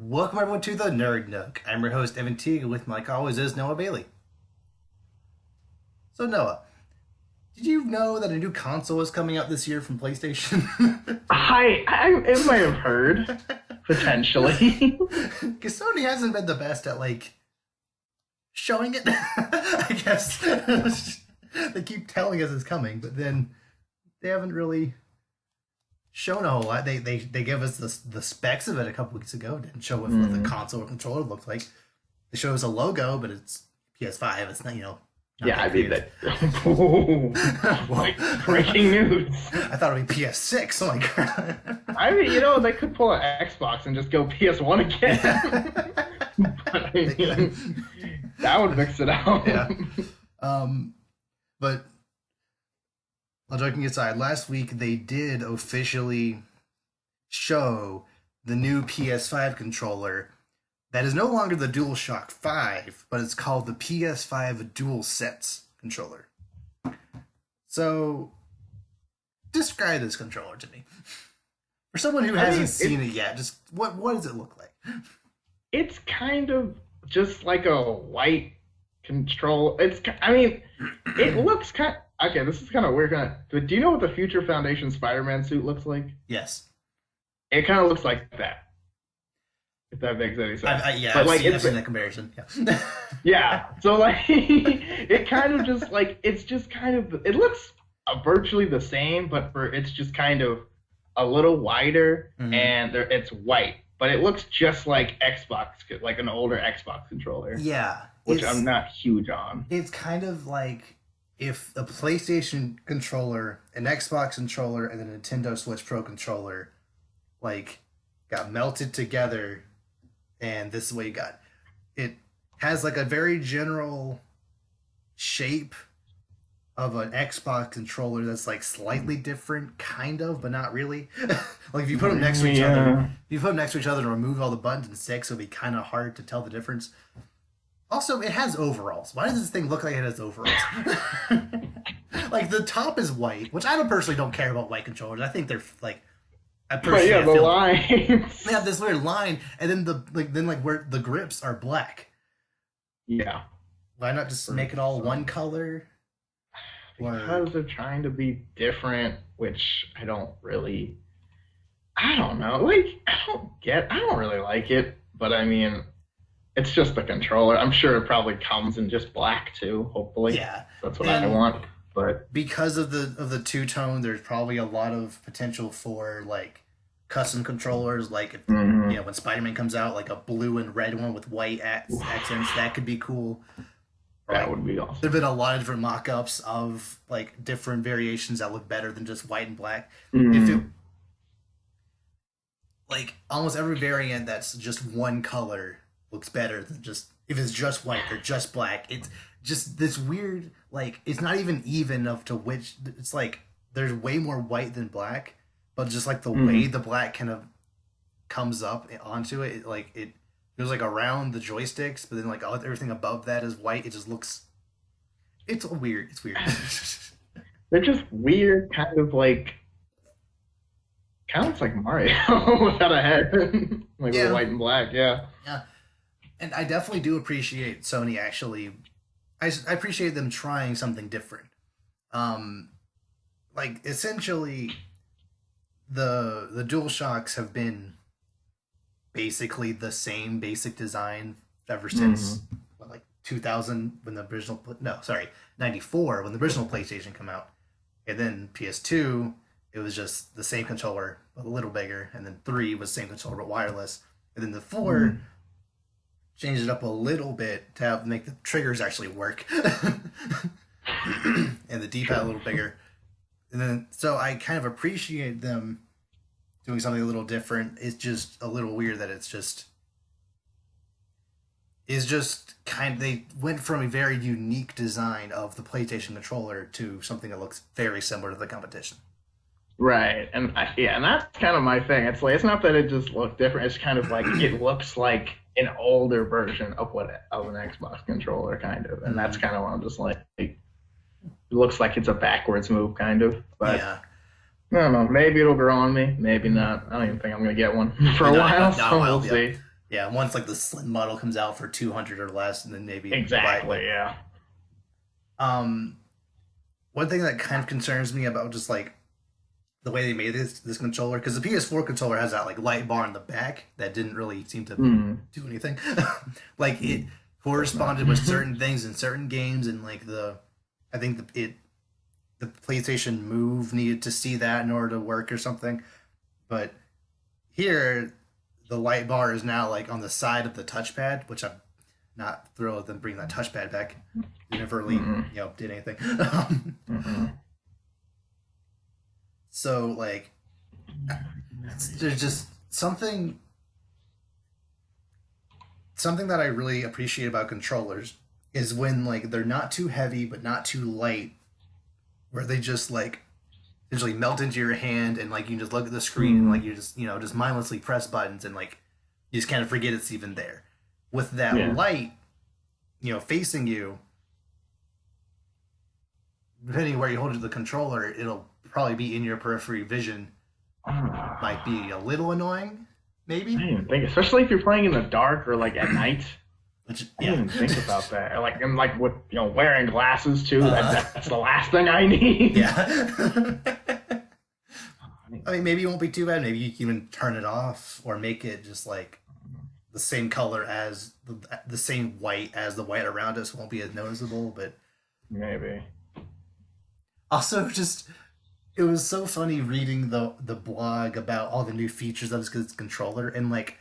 Welcome everyone to the Nerd Nook. I'm your host Evan Teague, with me like always is Noah Bailey. So Noah, did you know that a new console is coming out this year from PlayStation? I might have heard, potentially. Because Sony hasn't been the best at showing it. I guess they keep telling us it's coming, but then they haven't really shown a whole lot. They gave us the specs of it a couple weeks ago. Didn't show what the console or controller looked like. They showed us a logo, but it's PS5. It's not, not Yeah, I mean that. Like, breaking news. I thought it'd be PS6. Oh my god. I mean, they could pull an Xbox and just go PS1 again. But, I mean, that would mix it out. Yeah. But all joking aside, last week they did officially show the new PS5 controller that is no longer the DualShock 5, but it's called the PS5 Dualsense controller. So, describe this controller to me. For someone who hasn't seen it yet, just what does it look like? It's kind of just like a white control. It looks kind of... Okay, this is kind of weird. But do you know what the Future Foundation Spider-Man suit looks like? Yes. It kind of looks like that. If that makes any sense. I've seen that comparison. Yeah. Yeah. So it kind of just it looks virtually the same, but it's just kind of a little wider, and it's white, but it looks just like Xbox, like an older Xbox controller. Yeah. Which I'm not huge on. It's kind of like if a PlayStation controller, an Xbox controller, and a Nintendo Switch Pro controller, got melted together, and this is what you got. It has a very general shape of an Xbox controller that's slightly different, kind of, but not really. If you put them next to each other, and remove all the buttons and sticks, it'll be kind of hard to tell the difference. Also, it has overalls. Why does this thing look like it has overalls? The top is white, which I personally don't care about white controllers. I think they're the lines. They have this weird line, and then where the grips are black. Yeah. Why not just make it all one color? Because they're trying to be different, which I don't know. I don't really like it, but I mean, it's just the controller. I'm sure it probably comes in just black too, hopefully. Yeah. That's what I want. But because of the two-tone, there's probably a lot of potential for custom controllers, when Spider-Man comes out, a blue and red one with white accents, that could be cool. That would be awesome. There've been a lot of different mock-ups of different variations that look better than just white and black. If it almost every variant that's just one color looks better than if it's just white or just black. It's just this weird, it's not even of to which, it's there's way more white than black, but just the way the black kind of comes up onto it, it goes around the joysticks, but then everything above that is white. It just looks, it's weird. They're just weird, kind of looks like Mario without a head. With white and black, yeah. Yeah. And I definitely do appreciate Sony actually. I appreciate them trying something different. Essentially, the DualShocks have been basically the same basic design ever since 2000 when the original 94 when the original PlayStation came out, and then PS2 it was just the same controller but a little bigger, and then 3 was the same controller but wireless, and then the 4 changed it up a little bit to make the triggers actually work, and the D-pad a little bigger, and then so I kind of appreciate them doing something a little different. It's just a little weird that they went from a very unique design of the PlayStation controller to something that looks very similar to the competition. Right, and and that's kind of my thing. It's it's not that it just looks different. It's kind of it looks like an older version of an Xbox controller, kind of, and that's kind of what I'm just it looks like it's a backwards move, kind of. But yeah. I don't know. Maybe it'll grow on me. Maybe not. I don't even think I'm gonna get one for a while. So we'll see. Yeah, once like the slim model comes out for 200 or less, and then maybe Exactly. Yeah. Um, one thing that kind of concerns me about just like the way they made this controller, because the PS4 controller has that like light bar in the back that didn't really seem to do anything. Like it corresponded with certain things in certain games, and like I think the PlayStation Move needed to see that in order to work or something. But here, the light bar is now like on the side of the touchpad, which I'm not thrilled with them bringing that touchpad back. They never really, did anything. So like, there's just something that I really appreciate about controllers is when like they're not too heavy but not too light, where they just like usually melt into your hand, and like you can just look at the screen and like you just just mindlessly press buttons, and like you just kind of forget it's even there. With that light, facing you, depending on where you hold the controller, it'll probably be in your periphery vision. Might be a little annoying, maybe. I didn't even think, especially if you're playing in the dark or like at night. I didn't even think about that. Like, and like with wearing glasses too. That's the last thing I need. Yeah. I mean, maybe it won't be too bad. Maybe you can even turn it off or make it just like the same color as the same white as the white around us. Won't be as noticeable, but maybe. Also, just it was so funny reading the blog about all the new features of this controller, and like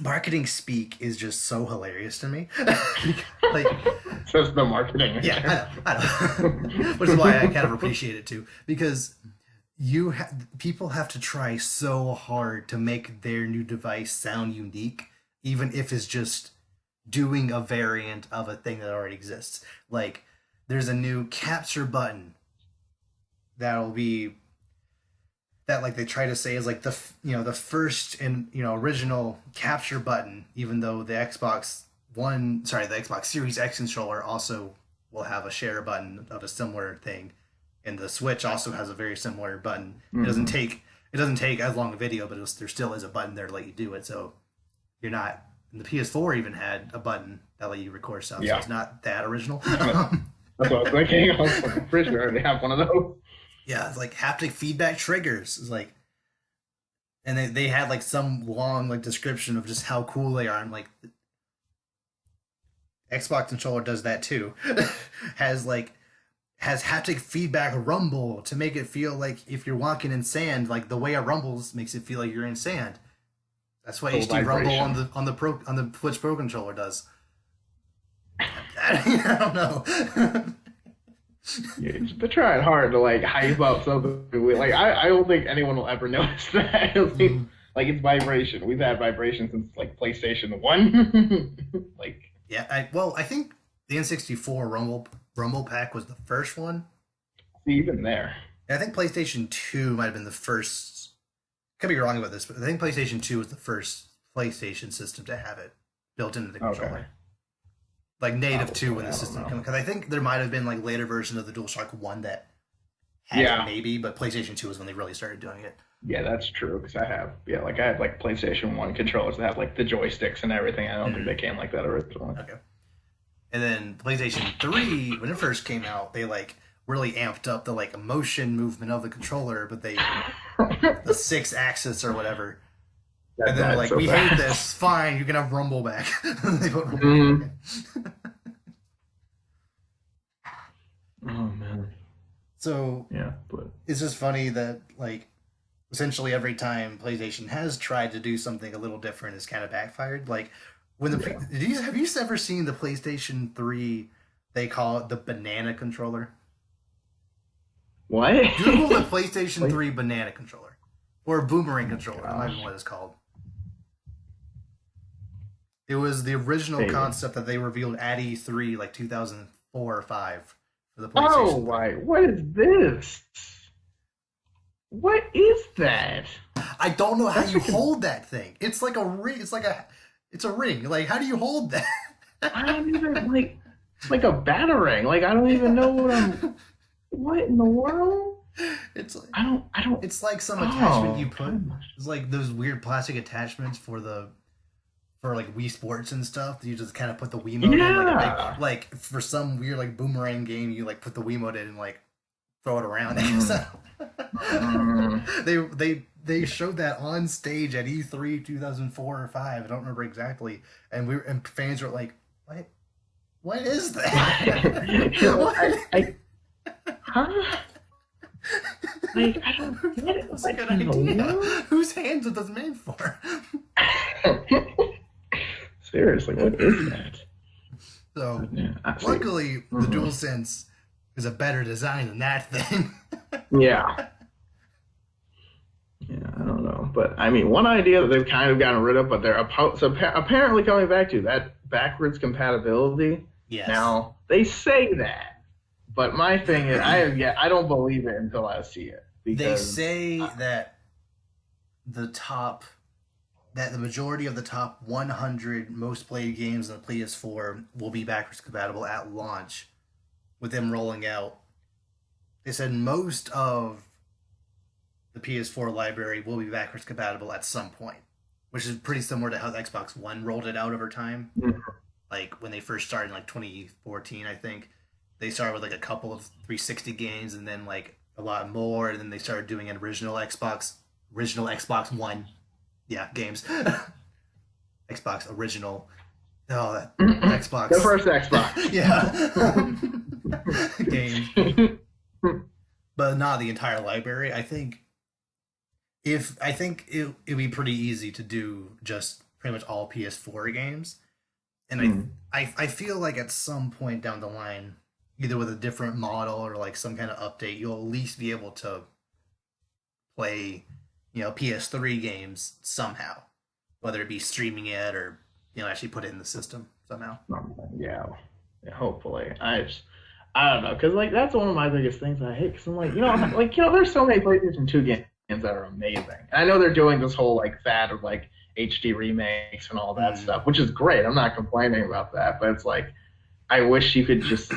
marketing speak is just so hilarious to me. Like, just the marketing. Yeah, I know. Which is why I kind of appreciate it too, because people have to try so hard to make their new device sound unique, even if it's just doing a variant of a thing that already exists. Like, there's a new capture button that'll be that like they try to say is like the first and original capture button, even though the Xbox Series X controller also will have a share button of a similar thing, and the Switch also has a very similar button. It doesn't take as long a video, but there still is a button there to let you do it. So you're not. And the PS4 even had a button that let you record stuff. So it's not that original. That's what I was thinking. I was pretty sure they have one of those. Yeah, it's like haptic feedback triggers. It's like, and they had like some long like description of just how cool they are. I'm like, Xbox controller does that too. has haptic feedback rumble to make it feel like if you're walking in sand, like the way it rumbles makes it feel like you're in sand. That's what HD rumble on the Switch Pro controller does. I don't know. Yeah, they're trying hard to like hype up something. Like I don't think anyone will ever notice that. I don't think like it's vibration. We've had vibration since like PlayStation 1. Like I think the N64 Rumble Pack was the first one. Even there. And I think PlayStation 2 might have been the first. Could be wrong about this, but I think PlayStation 2 was the first PlayStation system to have it built into the controller. Okay. Like native 2 when the system came, because I think there might have been like later version of the DualShock 1 that had it maybe, but PlayStation 2 is when they really started doing it. Yeah, that's true, because I have like PlayStation 1 controllers that have like the joysticks and everything. I don't think they came like that originally. Okay. And then PlayStation 3, when it first came out, they like really amped up the like motion movement of the controller, but they the 6-axis or whatever. And then they're like, we hate this. Fine, you can have rumble back. They put rumble back in. Oh man. So it's just funny that like essentially every time PlayStation has tried to do something a little different, it's kind of backfired. Like when have you ever seen the PlayStation 3? They call it the banana controller. What? Google the PlayStation 3 banana controller or boomerang controller. I don't know what it's called. It was the original concept that they revealed at E3 like 2004 or 5 for the PlayStation. Oh, right. What is this? What is that? I don't know how you hold that thing. It's like a ring. It's a ring. Like, how do you hold that? I don't even like a batarang. Like, I don't even know what in the world? It's like, I don't. It's like some attachment you put. It's like those weird plastic attachments for the for like Wii Sports and stuff. You just kind of put the Wiimote in like a Yeah. big, like for some weird like boomerang game. You like put the Wiimote in and like throw it around. So Mm. they showed that on stage at E3 2004 or 5. I don't remember exactly. And fans were like, what is that? You know, What? huh? Like, I don't get it. That's a Like, good you idea. know, Whose hands are those made for? seriously, what is that? So, Yeah, luckily, the mhm. DualSense is a better design than that thing. Yeah. Yeah, I don't know. But I mean, one idea that they've kind of gotten rid of, but they're apparently coming back to that backwards compatibility. Yes. Now, they say that, but my thing is, I don't believe it until I see it They because, say that the top that the majority of the top 100 most played games on the PS4 will be backwards compatible at launch, with them rolling out. They said most of the PS4 library will be backwards compatible at some point, which is pretty similar to how the Xbox One rolled it out over time. Like when they first started in like 2014, I think they started with like a couple of 360 games, and then like a lot more, and then they started doing an original Xbox One, yeah, games, Xbox original. Oh, that the Xbox, first Xbox. yeah, games, but not the entire library. I think it'd be pretty easy to do just pretty much all PS4 games, and Mm. I feel like at some point down the line, either with a different model or like some kind of update, you'll at least be able to play, PS3 games somehow, whether it be streaming it or actually put it in the system somehow. Yeah, yeah, hopefully. I don't know, because like that's one of my biggest things I hate. Because I'm like, there's so many PlayStation 2 games that are amazing. And I know they're doing this whole like fad of like HD remakes and all that Mm. stuff, which is great. I'm not complaining about that, but it's like I wish you could just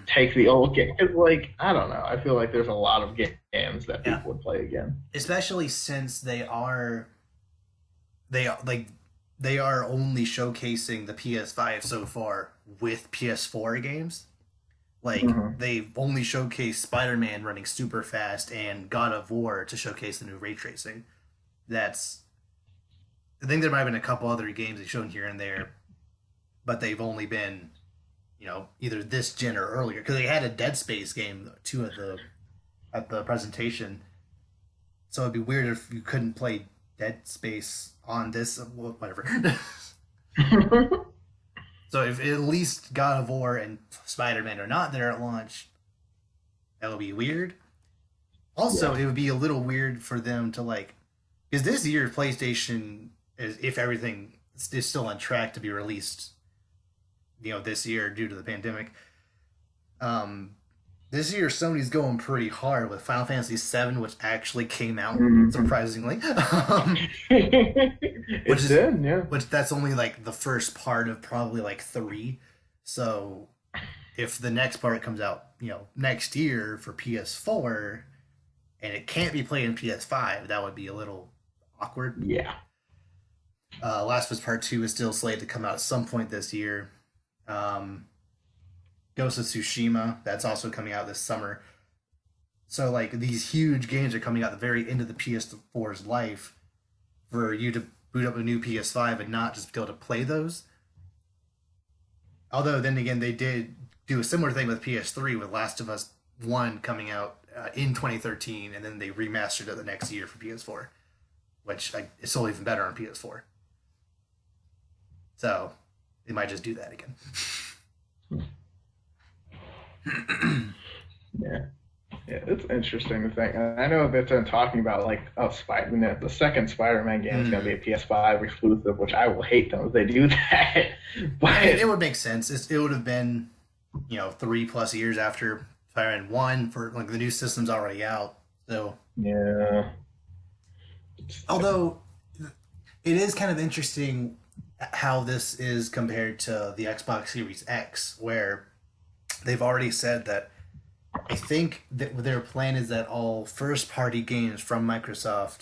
take the old game. Because like I don't know, I feel like there's a lot of games that Yeah, people would play again. especially since like they are only showcasing the PS5 so far with PS4 games. Like Hmm. they've only showcased Spider-Man running super fast and God of War to showcase the new ray tracing. That's I think there might have been a couple other games they've shown here and there, but they've only been either this gen or earlier because they had a Dead Space game too at the presentation. So it'd be weird if you couldn't play Dead Space on this, whatever. So if at least God of War and Spider Man are not there at launch, that would be weird. Also, Yeah. it would be a little weird for them to like, because this year PlayStation is, if everything is still on track to be released, this year due to the pandemic. Um, this year Sony's going pretty hard with Final Fantasy VII, which actually came out Mhm. surprisingly. Which It is did, yeah. which that's only like the first part of probably like three. So if the next part comes out, next year for PS4 and it can't be played in PS5, that would be a little awkward. Yeah. Last of Us Part 2 is still slated to come out at some point this year. Um, Ghost of Tsushima, that's also coming out this summer. So like these huge games are coming out at the very end of the PS4's life for you to boot up a new PS5 and not just be able to play those. Although then again, they did do a similar thing with PS3 with Last of Us One coming out in 2013, and then they remastered it the next year for PS4, which is still even better on PS4. So they might just do that again. Yeah. Yeah, it's interesting to think. I know that they're talking about like the second Spider-Man game is going to be a PS5 exclusive, which I will hate them if they do that. I mean, But it would make sense. It would have been, 3+ years after Spider-Man One for like the new system's already out. So, yeah, although it is kind of interesting how this is compared to the Xbox Series X, where they've already said that I think that their plan is that all first party games from Microsoft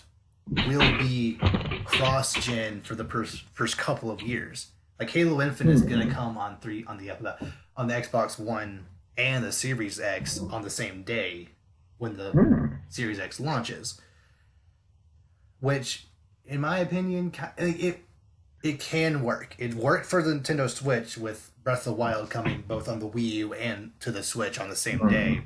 will be cross-gen for the first couple of years. Like Halo Infinite is gonna come on the Xbox One and the Series X on the same day when the Series X launches. Which, in my opinion, it can work. It worked for the Nintendo Switch with Breath of the Wild coming both on the Wii U and to the Switch on the same day,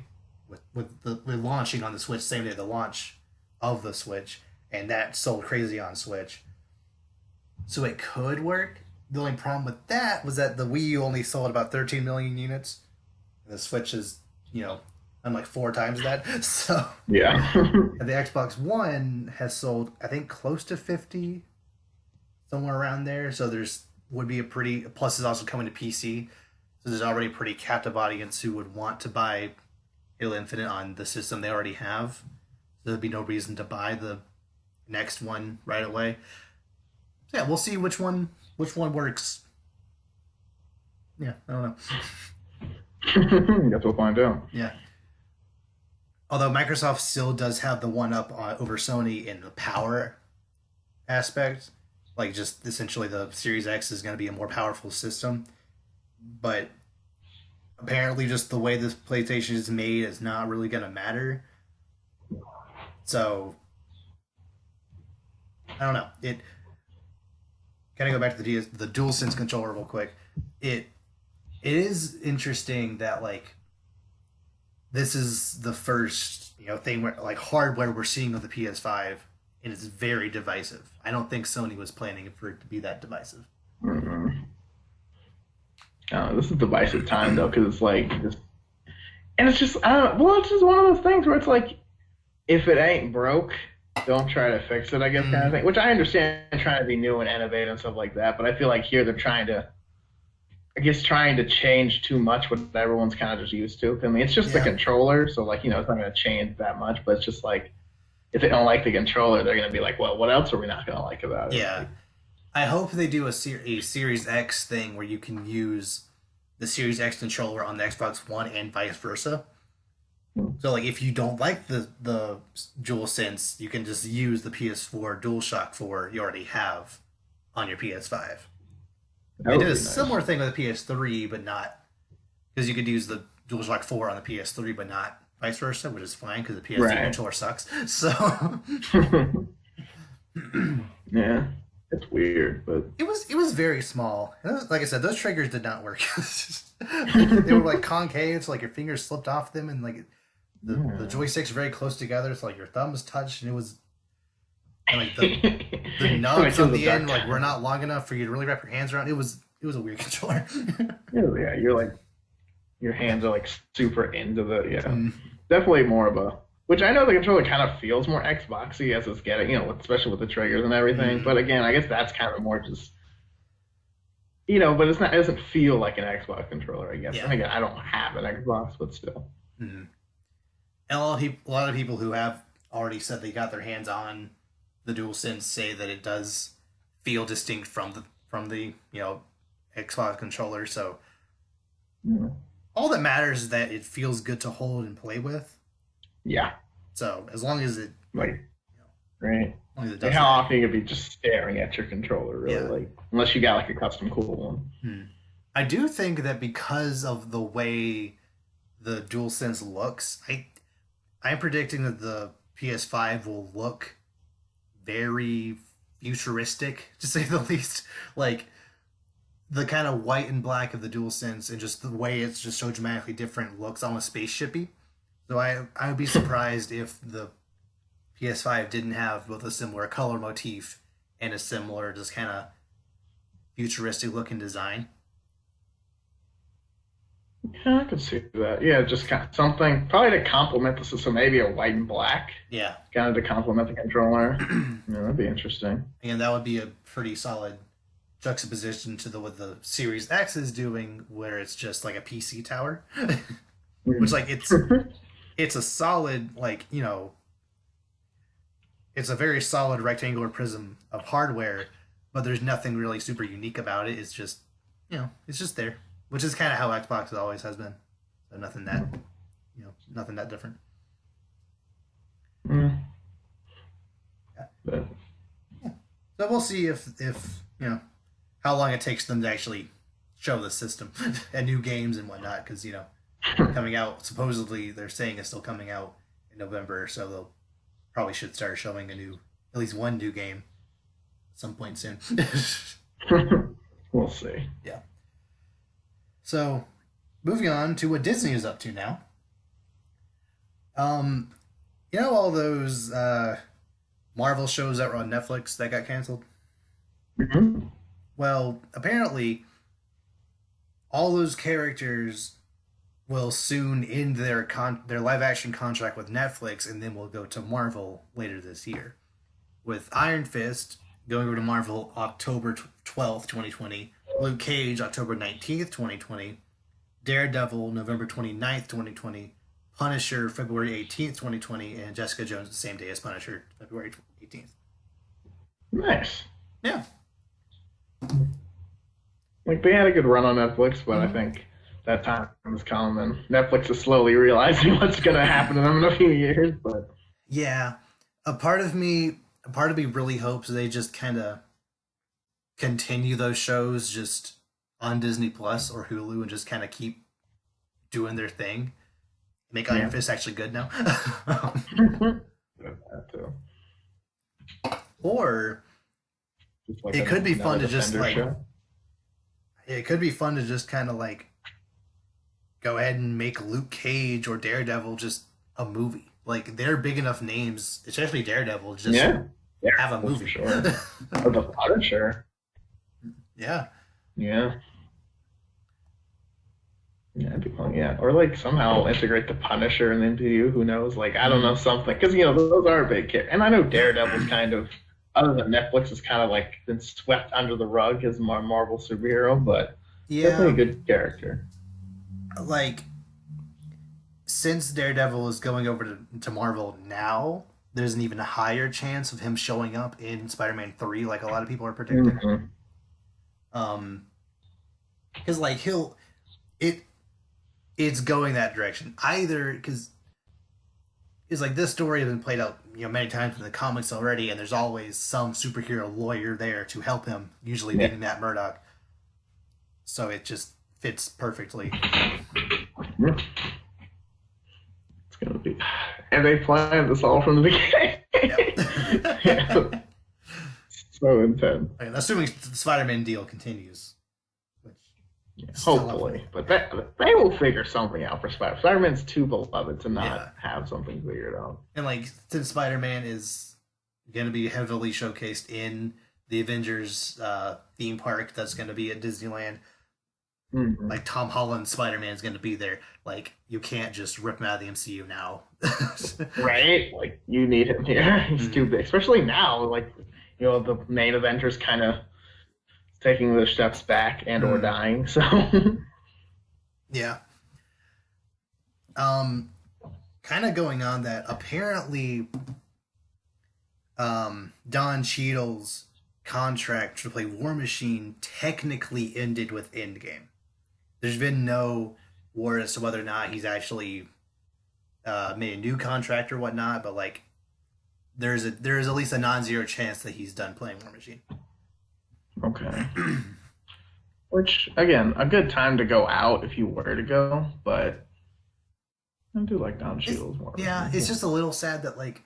with launching on the Switch same day the launch of the Switch, and that sold crazy on Switch. So it could work. The only problem with that was that the Wii U only sold about 13 million units, and the Switch is, I'm like 4 times that. So yeah, and the Xbox One has sold, I think, close to 50, somewhere around there. So would be a pretty, plus it's also coming to PC, so there's already a pretty captive audience who would want to buy Halo Infinite on the system they already have. So there'd be no reason to buy the next one right away. So yeah, we'll see which one works. Yeah, I don't know. Guess we'll find out. Yeah. Although Microsoft still does have the one up over Sony in the power aspect. Like, just essentially the Series X is going to be a more powerful system. But apparently just the way this PlayStation is made is not really going to matter. So, I don't know. It kind of go back to the DualSense controller real quick. It is interesting that, like, this is the first, thing where, like, hardware we're seeing of the PS5, and it's very divisive. I don't think Sony was planning for it to be that divisive. Mm-hmm. This is divisive time though, because it's like, and it's just, it's just one of those things where it's like, if it ain't broke, don't try to fix it, I guess, kind of thing. Which I understand, trying to be new and innovative and stuff like that, but I feel like here they're trying to change too much what everyone's kind of just used to. I mean, it's just the controller, so, like, it's not going to change that much, but it's just like, if they don't like the controller, they're going to be like, well, what else are we not going to like about it? Yeah. Like, I hope they do a Series X thing where you can use the Series X controller on the Xbox One and vice versa. So, like, if you don't like the DualSense, you can just use the PS4 DualShock 4 you already have on your PS5. They did a similar thing with the PS3, but not, because you could use the DualShock 4 on the PS3, but not vice versa, which is fine because the PS3 controller sucks. So, yeah, it's weird, but it was very small. Like I said, those triggers did not work. They were like concave, so like your fingers slipped off them, and like the joysticks very close together, so like your thumbs touched, and it was. And like the nubs on the end, like, were not long enough for you to really wrap your hands around. It was a weird controller. Yeah, you're like, your hands are like super into the definitely more of a, which I know the controller kind of feels more Xboxy as it's getting, especially with the triggers and everything. But again, I guess that's kind of more just, but it doesn't feel like an Xbox controller, I guess. Yeah. And again, I don't have an Xbox, but still. Mm-hmm. And a lot of people who have already said they got their hands on the DualSense say that it does feel distinct from the Xbox controller. So all that matters is that it feels good to hold and play with. Yeah. So as long as it right. Right. Like, how often you could be just staring at your controller, really, like, unless you got like a custom cool one. I do think that because of the way the DualSense looks, I'm predicting that the PS5 will look very futuristic, to say the least. Like, the kind of white and black of the DualSense and just the way it's just so dramatically different looks almost spaceshipy. So I would be surprised if the PS5 didn't have both a similar color motif and a similar just kind of futuristic looking design. Yeah, I could see that. Yeah, just kind of something probably to complement the system, maybe a white and black. Yeah. Kind of to complement the controller. That'd be interesting. And that would be a pretty solid juxtaposition to what the Series X is doing, where it's just like a PC tower. Which, like, it's a solid, like, it's a very solid rectangular prism of hardware, but there's nothing really super unique about it. It's just, it's just there, which is kind of how Xbox always has been. So nothing that different. Yeah. But. Yeah. So we'll see if how long it takes them to actually show the system and new games and whatnot, because coming out, supposedly they're saying it's still coming out in November, so they'll probably should start showing at least one new game at some point soon. We'll see. Yeah. So, moving on to what Disney is up to now. All those Marvel shows that were on Netflix that got canceled? Mm-hmm. Well, apparently, all those characters will soon end their live action contract with Netflix, and then will go to Marvel later this year. With Iron Fist going over to Marvel October 12th, 2020, Luke Cage October 19th, 2020, Daredevil November 29th, 2020, Punisher February 18th, 2020, and Jessica Jones the same day as Punisher, February 18th. Nice. Yeah. Like, they had a good run on Netflix, but I think that time is coming, and Netflix is slowly realizing what's going to happen to them in a few years. But yeah, a part of me really hopes they just kind of continue those shows just on Disney Plus or Hulu and just kind of keep doing their thing. Make Iron Fist actually good now. Or like it could be fun to just it could be fun to just kind of like go ahead and make Luke Cage or Daredevil just a movie. Like, they're big enough names, especially Daredevil, just have a movie. Sure. Or the Punisher. Yeah. Yeah. Yeah, or like somehow integrate the Punisher in the MCU. Who knows? Like, I don't know, something, because those are a big hit. And I know Daredevil's kind of, other than Netflix, is kind of like been swept under the rug as a Marvel superhero, but definitely a good character. Like, since Daredevil is going over to Marvel now, there's an even higher chance of him showing up in Spider-Man 3, like a lot of people are predicting. Because like it's going that direction. Either because it's like this story has been played out many times in the comics already, and there's always some superhero lawyer there to help him, usually being Matt Murdock. So it just fits perfectly. It's gonna be, and they planned this all from the beginning. Yeah. So intense. I mean, assuming the Spider-Man deal continues. Hopefully, but they will figure something out for Spider. Spider-Man's too beloved to not have something figured out. And like, since Spider-Man is going to be heavily showcased in the Avengers theme park that's going to be at Disneyland, like Tom Holland's Spider-Man is going to be there. Like, you can't just rip him out of the MCU now, right? Like, you need him here. He's too big, especially now. Like, the main Avengers kind of taking those steps back and or dying, so yeah. Kind of going on that, apparently Don Cheadle's contract to play War Machine technically ended with Endgame. There's been no word as to whether or not he's actually made a new contract or whatnot, but like there's at least a non-zero chance that he's done playing War Machine. Okay. Which, again, a good time to go out if you were to go, but I do like Don Cheadle's more. Yeah, it's just a little sad that, like,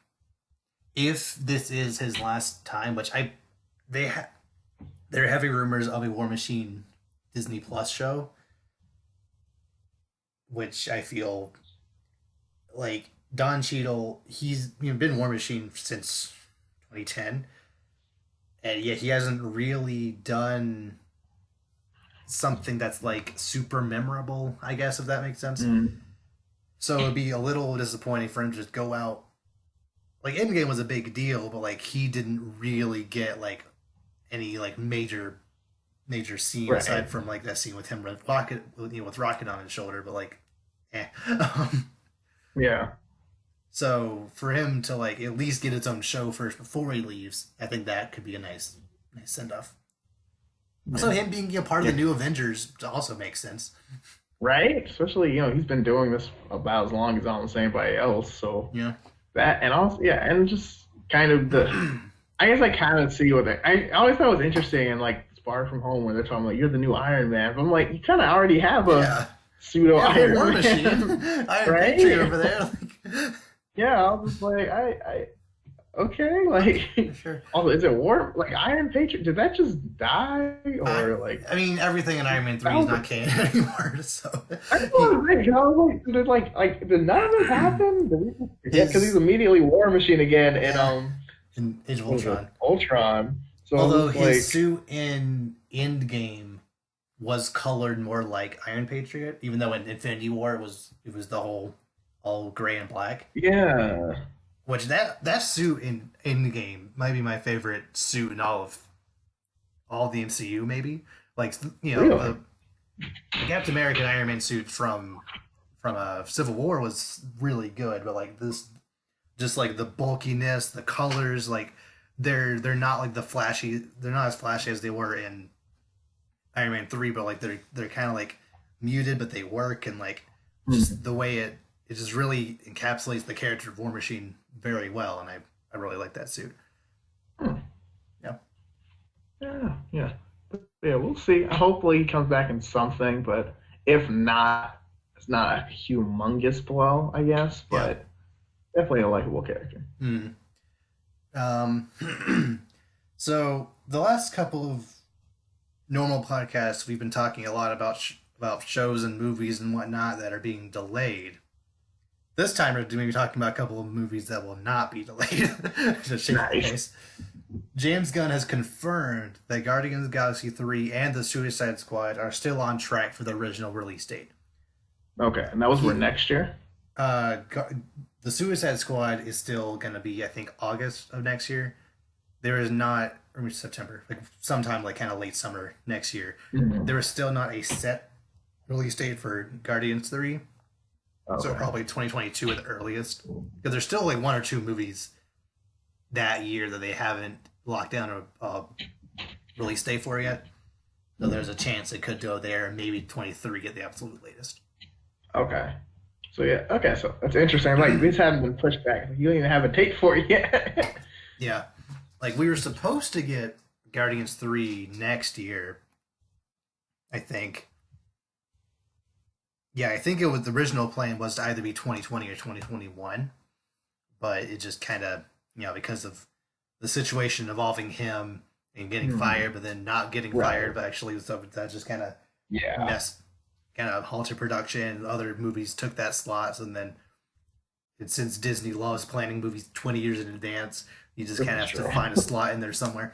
if this is his last time, which there are heavy rumors of a War Machine Disney Plus show, which I feel like Don Cheadle, he's been War Machine since 2010. And yet he hasn't really done something that's like super memorable, I guess, if that makes sense. So it'd be a little disappointing for him to just go out. Like, Endgame was a big deal, but like he didn't really get like any like major scene aside from like that scene with him with Rocket, with Rocket on his shoulder. But like, yeah. So for him to like at least get its own show first before he leaves, I think that could be a nice send off. Yeah. Also, him being part of the new Avengers also makes sense, right? Especially he's been doing this about as long as almost anybody else. So yeah, that, and also and just kind of I guess I kind of see what I always thought was interesting in like Far From Home where they're talking like you're the new Iron Man. But I'm like, you kind of already have a Yeah, pseudo you have a War Iron Machine, Man, Iron Patriot right? over there. Like, Yeah, I was just like, okay, like, okay, sure. also, is it War like Iron Patriot? Did that just die I, or like I mean, everything in Iron Man 3 is not canon anymore. So I know he, what I'm thinking. I was like, did did none of this happen? Did we just forget? Because he's his immediately War Machine again in yeah, in Age of what was it? Ultron. Ultron. So I Although was his like, suit in Endgame was colored more like Iron Patriot, even though in Infinity War it was the whole all gray and black. yeah, Which that suit in Endgame might be my favorite suit in all of the MCU. Maybe like really, the Captain America and Iron Man suit from Civil War was really good, but like this, just like the bulkiness, the colors, like they're not like the flashy. They're not as flashy as they were in Iron Man 3, but like they're kind of like muted, but they work, and like just the way it just really encapsulates the character of War Machine very well, and I really like that suit. Hmm. Yeah. yeah. Yeah, we'll see. Hopefully he comes back in something, but if not, it's not a humongous blow, I guess, Yeah. but definitely a likable character. Mm. So the last couple of normal podcasts, we've been talking a lot about shows and movies and whatnot that are being delayed. This time we're going to be talking about a couple of movies that will not be delayed. Just shake the Nice. case. James Gunn has confirmed that Guardians of the Galaxy 3 and the Suicide Squad are still on track for the original release date. Okay, and that was for next year? Uh, the Suicide Squad is still going to be, I think, August of next year. There is not, or September, like sometime like kind of late summer next year. Mm-hmm. There is still not a set release date for Guardians 3. Okay. So probably 2022 at the earliest. Because there's still like one or two movies that year that they haven't locked down a release date for yet. So there's a chance it could go there, and maybe 23 at the absolute latest. Okay. So yeah, okay, so that's interesting. Like these haven't been pushed back. You don't even have a date for it yet. Yeah. Like we were supposed to get Guardians 3 next year, I think. Yeah, I think it was the original plan was to either be 2020 or 2021, but it just kind of, because of the situation involving him and getting fired, but then not getting fired, but actually so that just kind of Yeah. kind of halted production. Other movies took that slot, and then since Disney loves planning movies 20 years in advance, you just kind of have to find a slot in there somewhere.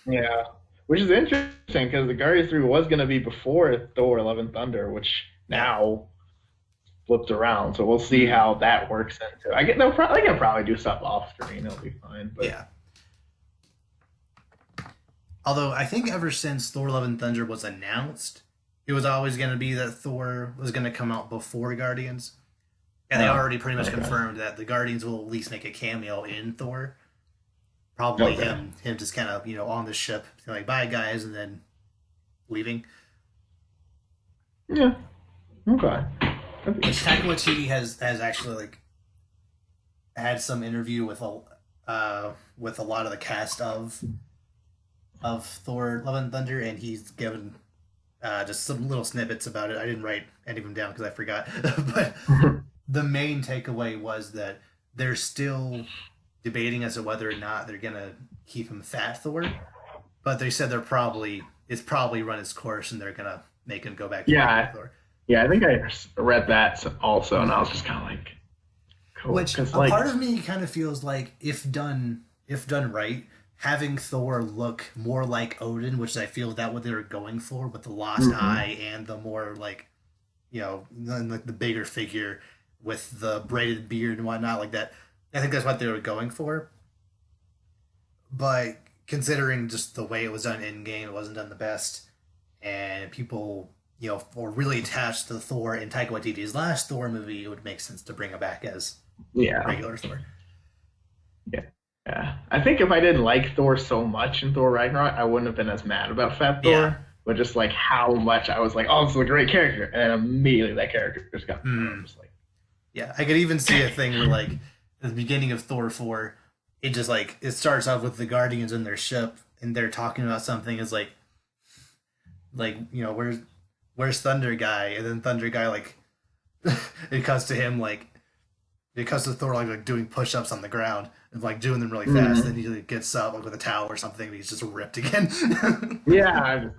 Yeah. Which is interesting because the Guardians 3 was going to be before Thor: Love and Thunder, which now flipped around. So we'll see how that works into. They can probably do stuff off screen. It'll be fine. But Yeah. Although I think ever since Thor: Love and Thunder was announced, it was always going to be that Thor was going to come out before Guardians. And they already pretty much confirmed that the Guardians will at least make a cameo in Thor. Probably him just kind of, on the ship, like, bye guys, and then leaving. Yeah. Okay. Which Taika Waititi has actually like had some interview with a lot of the cast of Thor: Love and Thunder, and he's given just some little snippets about it. I didn't write any of them down because I forgot, but the main takeaway was that they're still debating as to whether or not they're gonna keep him Fat Thor, but they said it's probably run its course and they're gonna make him go back to Thor. Yeah, I think I read that also, and I was just kind of like, cool. Which a part of me kind of feels like if done right, having Thor look more like Odin, which I feel that what they were going for with the lost eye and the more like, like the bigger figure with the braided beard and whatnot like that. I think that's what they were going for. But considering just the way it was done in game, it wasn't done the best, and people, were really attached to Thor in Taika Waititi's last Thor movie, it would make sense to bring him back as regular Thor. Yeah. I think if I didn't like Thor so much in Thor Ragnarok, I wouldn't have been as mad about Fat Thor. Yeah. But just like how much I was like, oh, this is a great character, and immediately that character just got just like. Yeah, I could even see a thing where like at the beginning of Thor 4, it just like it starts off with the Guardians in their ship and they're talking about something. Is like where's Thunder Guy, and then Thunder Guy like it cuts to him like it cuts to Thor like doing push-ups on the ground and like doing them really fast. Then he like, gets up like with a towel or something, and he's just ripped again. Yeah.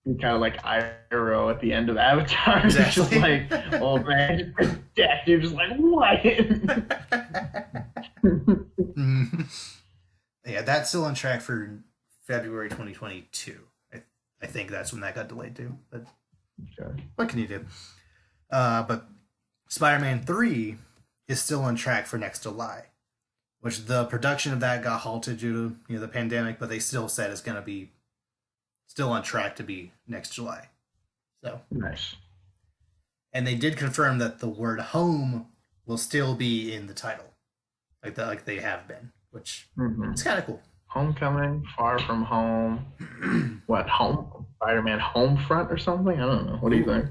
He kind of like Iroh at the end of Avatar. Exactly. Just like, oh man, death. You're just like, what? Yeah, that's still on track for February 2022. I think that's when that got delayed too. But Okay. what can you do? But Spider-Man 3 is still on track for next July, which the production of that got halted due to the pandemic, but they still said it's going to be still on track to be next July. So Nice. and they did confirm that the word home will still be in the title, like that, like they have been, which is kind of cool. Homecoming, Far From Home. What, Home? Spider-Man Homefront or something? I don't know. What do you think?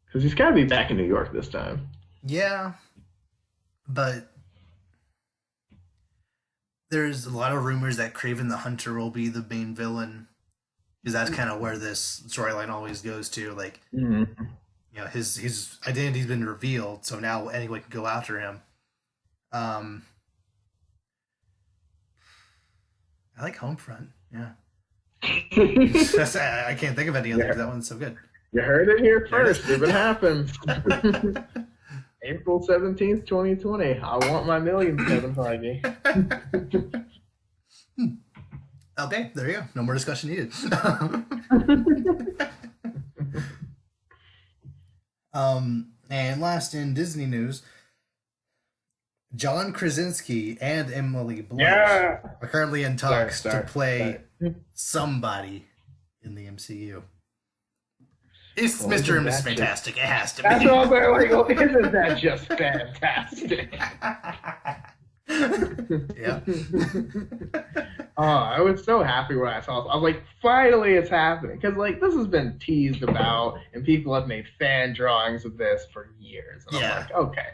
Because he's got to be back in New York this time. Yeah, but there's a lot of rumors that Kraven the Hunter will be the main villain, because that's kind of where this storyline always goes to. Like, his identity's been revealed, so now anyone can go after him. I like Homefront. Yeah, I can't think of any others. That one's so good. You heard it here first. If it happens. April 17th, 2020. I want my millions, Kevin Feige. Okay, there you go. No more discussion needed. And last in Disney news, John Krasinski and Emily Blunt are currently in talks to play somebody in the MCU. It's Mr. and Mrs. Fantastic. It has to be. That's all they're like, well, isn't that just fantastic? Yeah. Oh, I was so happy when I saw it. I was like, finally it's happening. Because, like, this has been teased about, and people have made fan drawings of this for years. And I'm like, okay,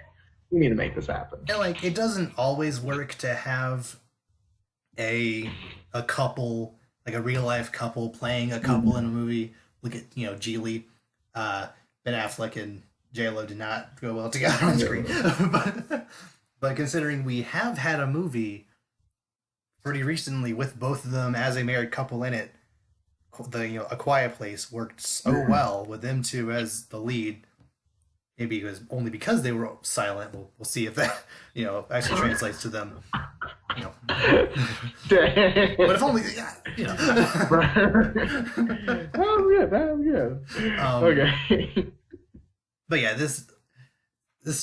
we need to make this happen. And, like, it doesn't always work to have a couple, like a real-life couple playing a couple in a movie. Look at, Geely. Ben Affleck and J-Lo did not go well together on screen. But considering we have had a movie pretty recently with both of them as a married couple in it, A Quiet Place worked so well with them two as the lead. Maybe it was only because they were silent. We'll see if that actually translates to them. But if only That was good. Okay. But yeah, this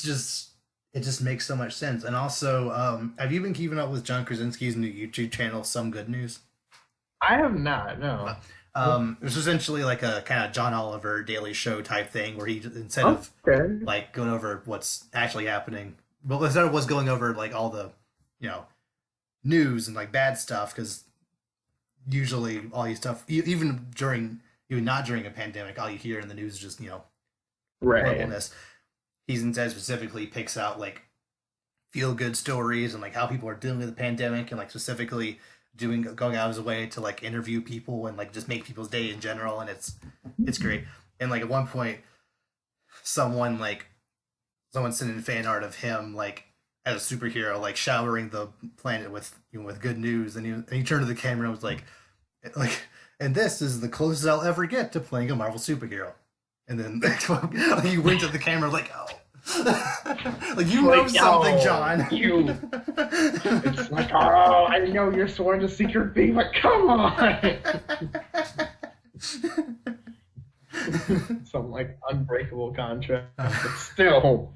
just makes so much sense. And also, have you been keeping up with John Krasinski's new YouTube channel, Some Good News? I have not, no. It was essentially like a kind of John Oliver Daily Show type thing, where he, instead of like going over what's actually happening, well, instead of what's going over like all the news and like bad stuff, because usually all these stuff, even not during a pandemic, all you hear in the news is just horribleness. He's instead specifically picks out like feel good stories and like how people are dealing with the pandemic, and like specifically going out of his way to like interview people and like just make people's day in general, and it's great. And like at one point, someone sent in fan art of him like as a superhero, like showering the planet with good news, and he turned to the camera and was like, and this is the closest I'll ever get to playing a Marvel superhero. And then he winked at the camera like, oh. Like, you know something, John. It's like, oh, I know you're sworn to secret thing, but come on. Some like unbreakable contract, but still.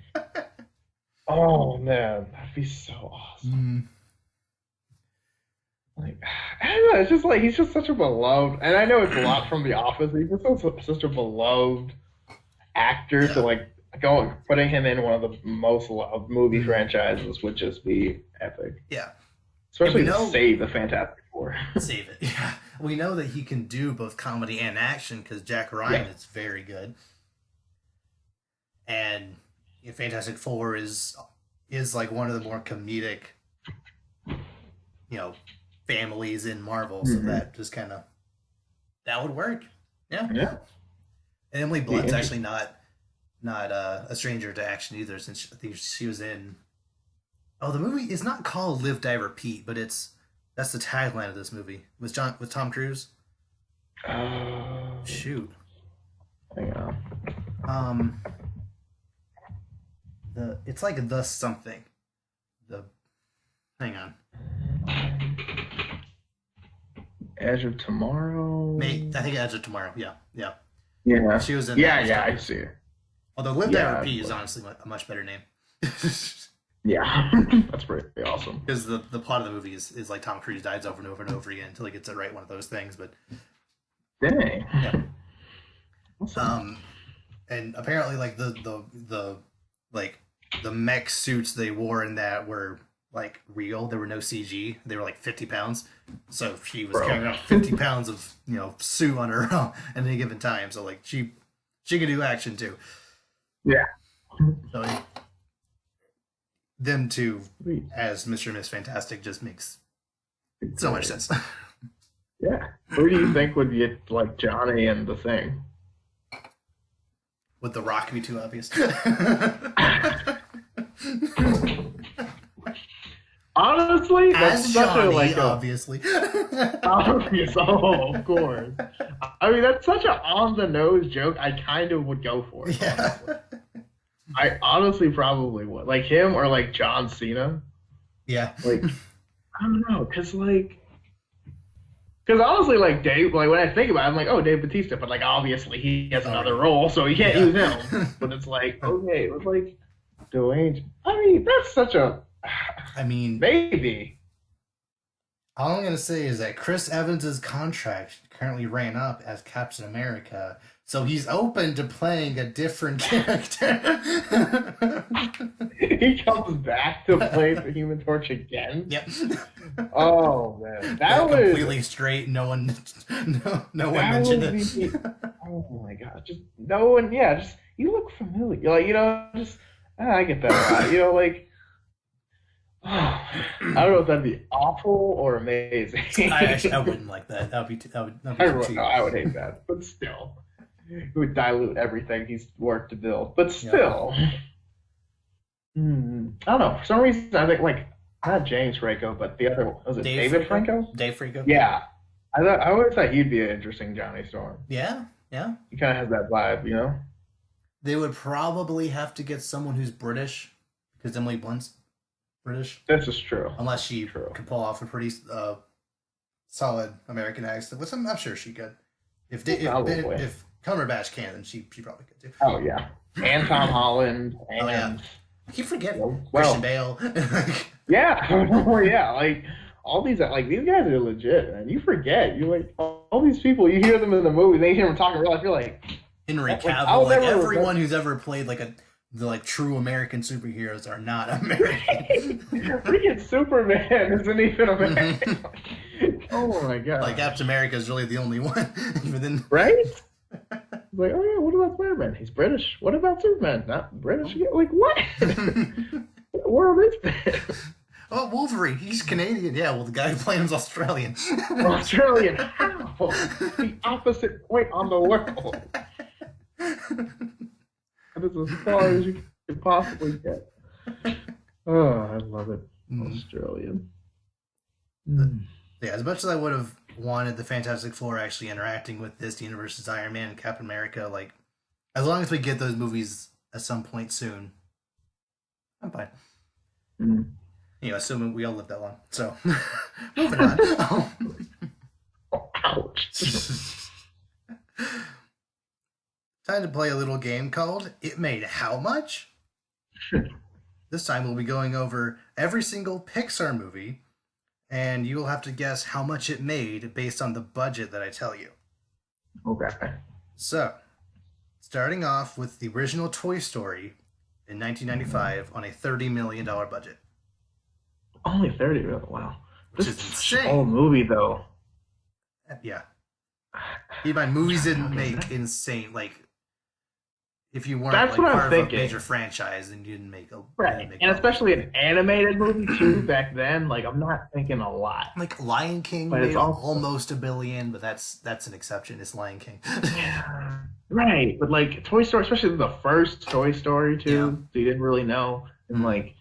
Oh man, that'd be so awesome. Like, I don't know, it's just like he's just such a beloved, and I know it's a lot from The Office. He's just such a beloved actor, so like putting him in one of the most loved movie franchises would just be epic. Yeah, especially to save the Fantastic Four. Save it. Yeah, we know that he can do both comedy and action because Jack Ryan is very good. and Fantastic Four is like one of the more comedic, families in Marvel. So that just kind of that would work. Yeah. Yeah. And Emily Blunt's actually not a stranger to action either, since I think she was in. Oh, the movie is not called Live, Die, Repeat, but that's the tagline of this movie. With Tom Cruise. Shoot. Hang on. It's like the something. Hang on. Edge of Tomorrow. I think Edge of Tomorrow. Yeah. Yeah. She was in. Yeah, I see it. Although Live, Die, Repeat is honestly a much better name. Yeah, that's pretty awesome. Because the plot of the movie is like Tom Cruise dies over and over and over again until he gets it right, one of those things. But dang. Yeah. Awesome. And apparently, like the mech suits they wore in that were like real. There were no CG. They were like 50 pounds. So she was carrying around 50 pounds of suit on her at any given time. So like she could do action too. Yeah. So them two as Mr. and Miss Fantastic just makes so much sense. Yeah. Who do you think would be like Johnny and the Thing? Would The Rock be too obvious? Honestly, that's as such Johnny, like obviously. obvious. Oh, of course. I mean, that's such an on-the-nose joke. I kind of would go for it. Yeah. Honestly. I honestly probably would. Like him or like John Cena. Yeah. Like, I don't know, because honestly, like Dave, like when I think about it, I'm like, oh, Dave Bautista, but like obviously he has another role, so you can't use him. But it's like, okay, it was like Dwayne. I mean, that's such a. I mean, maybe. All I'm gonna say is that Chris Evans's contract currently ran up as Captain America, so he's open to playing a different character. He comes back to play the Human Torch again. Yep. Oh man, that was completely straight. No one mentioned it. Oh my god, just no one. Yeah, just you look familiar. Like just I get that. Like. I don't know if that'd be awful or amazing. I wouldn't like that. That would be too I would hate that, but still, it would dilute everything he's worked to build. But still, I don't know. For some reason, I think like not James Franco, but the other was it David Franco? Dave Franco. Yeah, I always thought he'd be an interesting Johnny Storm. Yeah. He kind of has that vibe, They would probably have to get someone who's British, because Emily Blunt's British. This is true. Unless she could pull off a pretty solid American accent, which I'm sure she could. If Cumberbatch can, then she probably could too. Oh yeah, and Tom Holland. And I keep forgetting Christian Bale. Yeah, like all these these guys are legit, man. You forget, you like all these people. You hear them in the movies, they hear them talk in real life. You're like Henry Cavill. Everyone who's ever played the true American superheroes are not American. Freaking Superman isn't even American. Oh my god! Like Captain America is really the only one. Even then, right? Like, oh yeah, what about Spider-Man? He's British. What about Superman? Not British. Like what? What world is this? Oh, Wolverine. He's Canadian. Yeah. Well, the guy who played him's Australian. Australian? How? The opposite point on the world. That is as far as you could possibly get. Oh, I love it. Australian. Yeah, as much as I would have wanted the Fantastic Four actually interacting with this universe's Iron Man and Captain America, like, as long as we get those movies at some point soon, I'm fine. Assuming we all live that long. So, moving on. Ouch. Time to play a little game called It Made How Much? This time we'll be going over every single Pixar movie, and you will have to guess how much it made based on the budget that I tell you. Okay. So, starting off with the original Toy Story in 1995 on a $30 million budget. Only 30 million? Wow. Which This is is such an insane. old movie, though. Yeah. Keep in mind, movies didn't make insane, like, if you weren't That's like what I'm part of a thinking. major franchise and you didn't make a you Right. didn't make And bubbles. especially an animated movie too back then, like I'm not thinking a lot. Like Lion King But made it's also almost $1 billion, but that's an exception. It's Lion King. yeah. Right. But like Toy Story, especially the first Toy Story Yeah. too, so you didn't really know. And like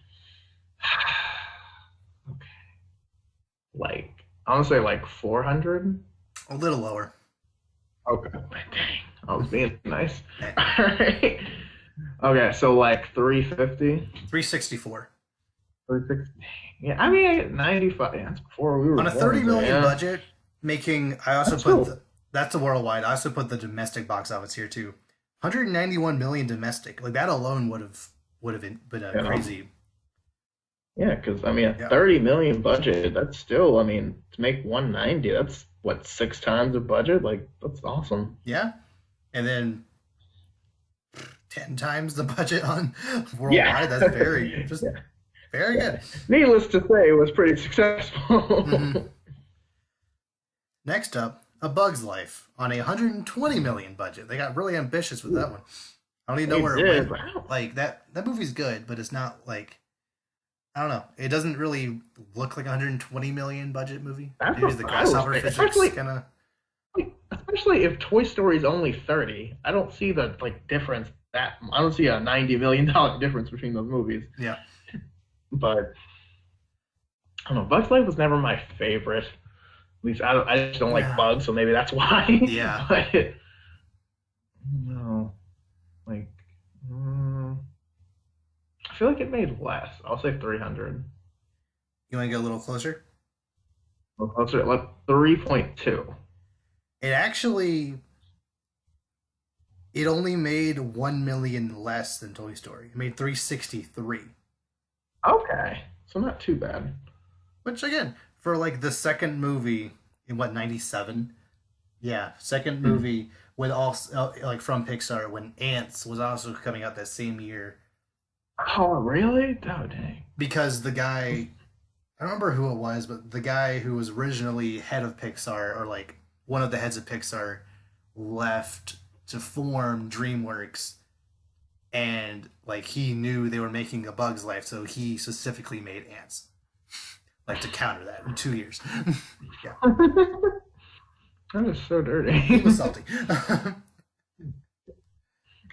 okay. Like I wanna say like 400. A little lower. Okay. Dang. I was being nice. Eh, All right. Okay, so like 350. 364. 360. Yeah, I mean 95. Yeah, that's before we were On a born, 30 so million yeah. budget, I also That's put cool. that's the worldwide. I also put the domestic box office here too. 191 million domestic. Like that alone would have been a You know? crazy. Yeah, because I mean, a Yeah. 30 million budget, that's still, I mean, to make 190, that's what, 6 times the budget? Like, that's awesome. Yeah. And then 10 times the budget on Yeah. worldwide. That's very just Yeah. very Yeah. good. Needless to say, it was pretty hmm successful. Next up, A Bug's Life on a 120 million budget. They got really ambitious with that one. I don't even know They where it did. went. Like that movie's good, but it's not like I don't know. It doesn't really look like a 120 million budget movie. That's Maybe what the I was grasshopper thinking. physics kind of. Especially if Toy Story is only 30, I don't see the like difference that I don't see a $90 million difference between those movies. Yeah. But I don't know. Bugs Life was never my favorite. At least I just don't like Yeah. bugs, so maybe that's why. Yeah. But no, like I feel like it made less. I'll say 300. You want to go a little closer? Well, closer, like 3.2. It actually. It only made 1 million less than Toy Story. It made 363. Okay, so not too bad. Which again, for like the second movie in what 97? Yeah, second movie with also like from Pixar when Ants was also coming out that same year Oh, really? Oh, dang. because the guy I don't remember who it was, but the guy who was originally head of Pixar or like one of the heads of Pixar left to form DreamWorks and like he knew they were making A Bug's Life, so he specifically made Ants. Like to counter that in 2 years. Yeah. That is so He dirty. was salty.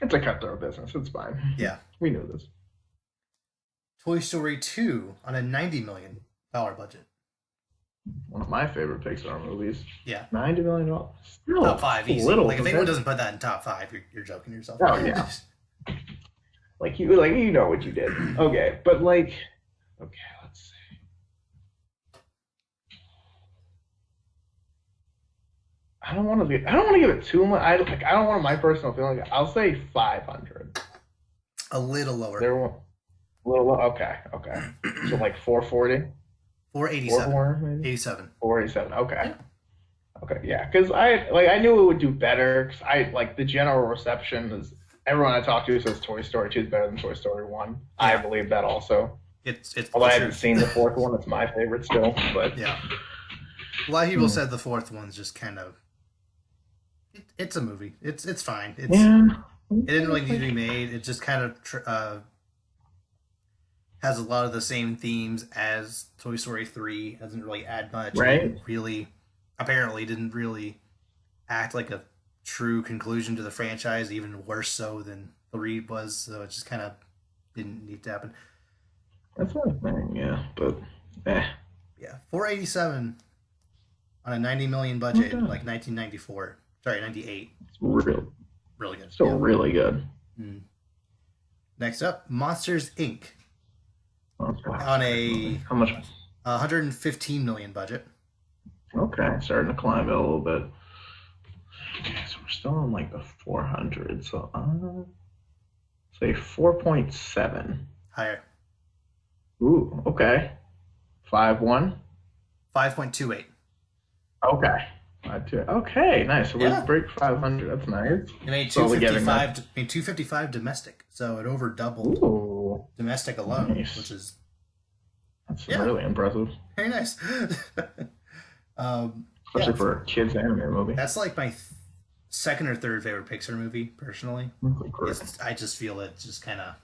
It's a cutthroat business. It's fine. Yeah. We knew this. Toy Story 2 on a $90 million budget. One of my favorite Pixar movies. Yeah. $90 million. Still Top 5 easy. little Like if anyone compared- doesn't put that in top 5, you're joking yourself. Oh, yeah. Like you know what you did. Okay, but like, okay, let's see. I don't want to give it too much. I don't want my personal feeling. I'll say 500. A little lower. There won't. Little okay. So like 440, 487. 440 maybe. 87. 487. Okay. Okay, yeah, because I knew it would do better. Because I like the general reception is everyone I talk to says Toy Story 2 is better than Toy Story 1. I Yeah. believe that also. It's Although I the haven't truth. seen the fourth one, it's my favorite still. But Yeah. A lot of people said the fourth one's just kind of. It's a movie. It's fine. It didn't really need to be made. It just kind of has a lot of the same themes as Toy Story 3. Doesn't really add much. Right. Apparently didn't really act like a true conclusion to the franchise, even worse so than 3 was. So it just kind of didn't need to happen. That's what I'm saying, yeah. But Yeah, 487 on a 90 million budget, Okay. like 1994. Sorry, 98. it's real, Really good. still Yeah. really good. Next up, Monsters Inc. Okay. on a How much? 115 million budget. Okay, starting to climb it a little bit. Okay, so we're still on like the 400. So say 4.7. Higher. Ooh, okay. 5.1. 5.28. Okay. 5.2. Okay, nice. So we Yeah. break 500. That's nice. It made Slowly getting 255 domestic, so it over doubled Ooh, domestic alone, Nice. which is that's Yeah. really impressive, very nice. especially Yeah, for a kids anime movie. that's like my second or third favorite Pixar movie, personally. I just feel it just kind of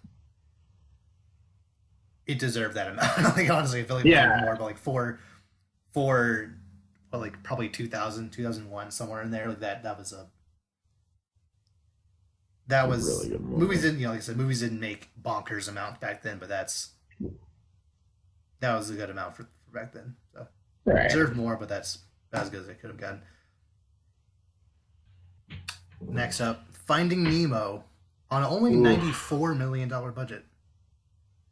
it deserved that amount. Like honestly, I feel like more, but like well, like probably 2000, 2001, somewhere in there. Like that was really good movie. Movies didn't, like I said, movies didn't make bonkers amounts back then, but that was a good amount for back then. So deserved more, but that's as good as it could have gotten. Next up, Finding Nemo on only $94 million budget.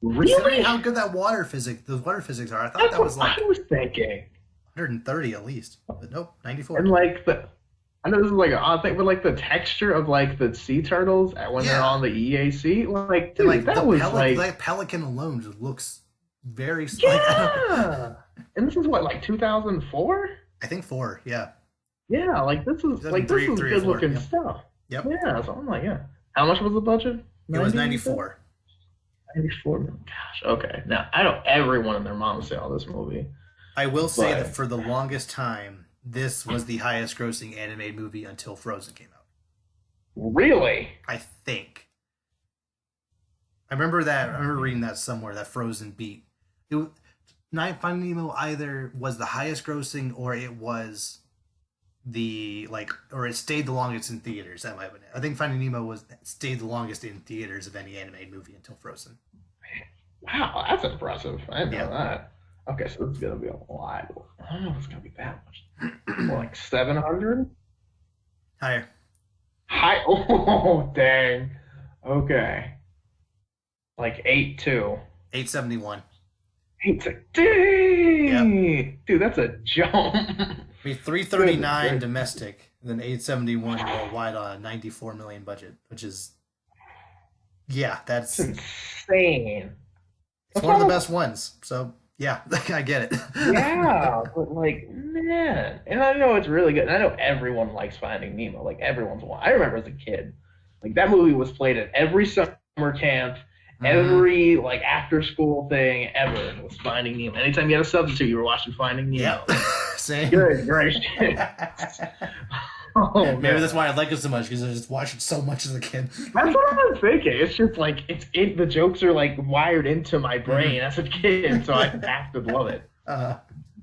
Really? Considering how good those water physics are, I thought that was like I was thinking 130 at least, but nope, 94. And like I know this is like an odd thing, but like the texture of like the sea turtles when they're on the EAC, like dude, like that was like pelican alone just looks very yeah. And this is what, like 2004? I think 4, yeah. Yeah, like this is good looking stuff. Yep. Yeah, so I'm like, yeah. How much was the budget? It was 94. 94 million. Gosh, okay. Now I know everyone and their mom saw this movie. I will say that for the longest time, this was the highest grossing animated movie until Frozen came out. Really? I think. I remember reading that somewhere, that Frozen beat. Finding Nemo either was the highest grossing or it was or it stayed the longest in theaters. That might have been it. I think Finding Nemo stayed the longest in theaters of any animated movie until Frozen. Wow, that's impressive. I didn't know that. Okay, so this is gonna be a lot. I don't know if it's gonna be that much. More like 700? Higher. Oh, dang. Okay. Like 8.2. 871. 8. Dang! Yep. Dude, that's a jump. 339 domestic, and then 871 worldwide on a 94 million budget, which is that's insane. It's one of the best ones. So yeah, I get it. Yeah, but like, man, and I know it's really good. And I know everyone likes Finding Nemo. Like everyone's one. I remember as a kid, like that movie was played at every summer camp. Every like after school thing ever was Finding Nemo. Anytime you had a substitute, you were watching Finding Nemo. Yep. Same. Good gracious. Oh, maybe that's why I like it so much, because I just watched it so much as a kid. That's what I was thinking. It's just like the jokes are like wired into my brain as a kid, so I have to love it.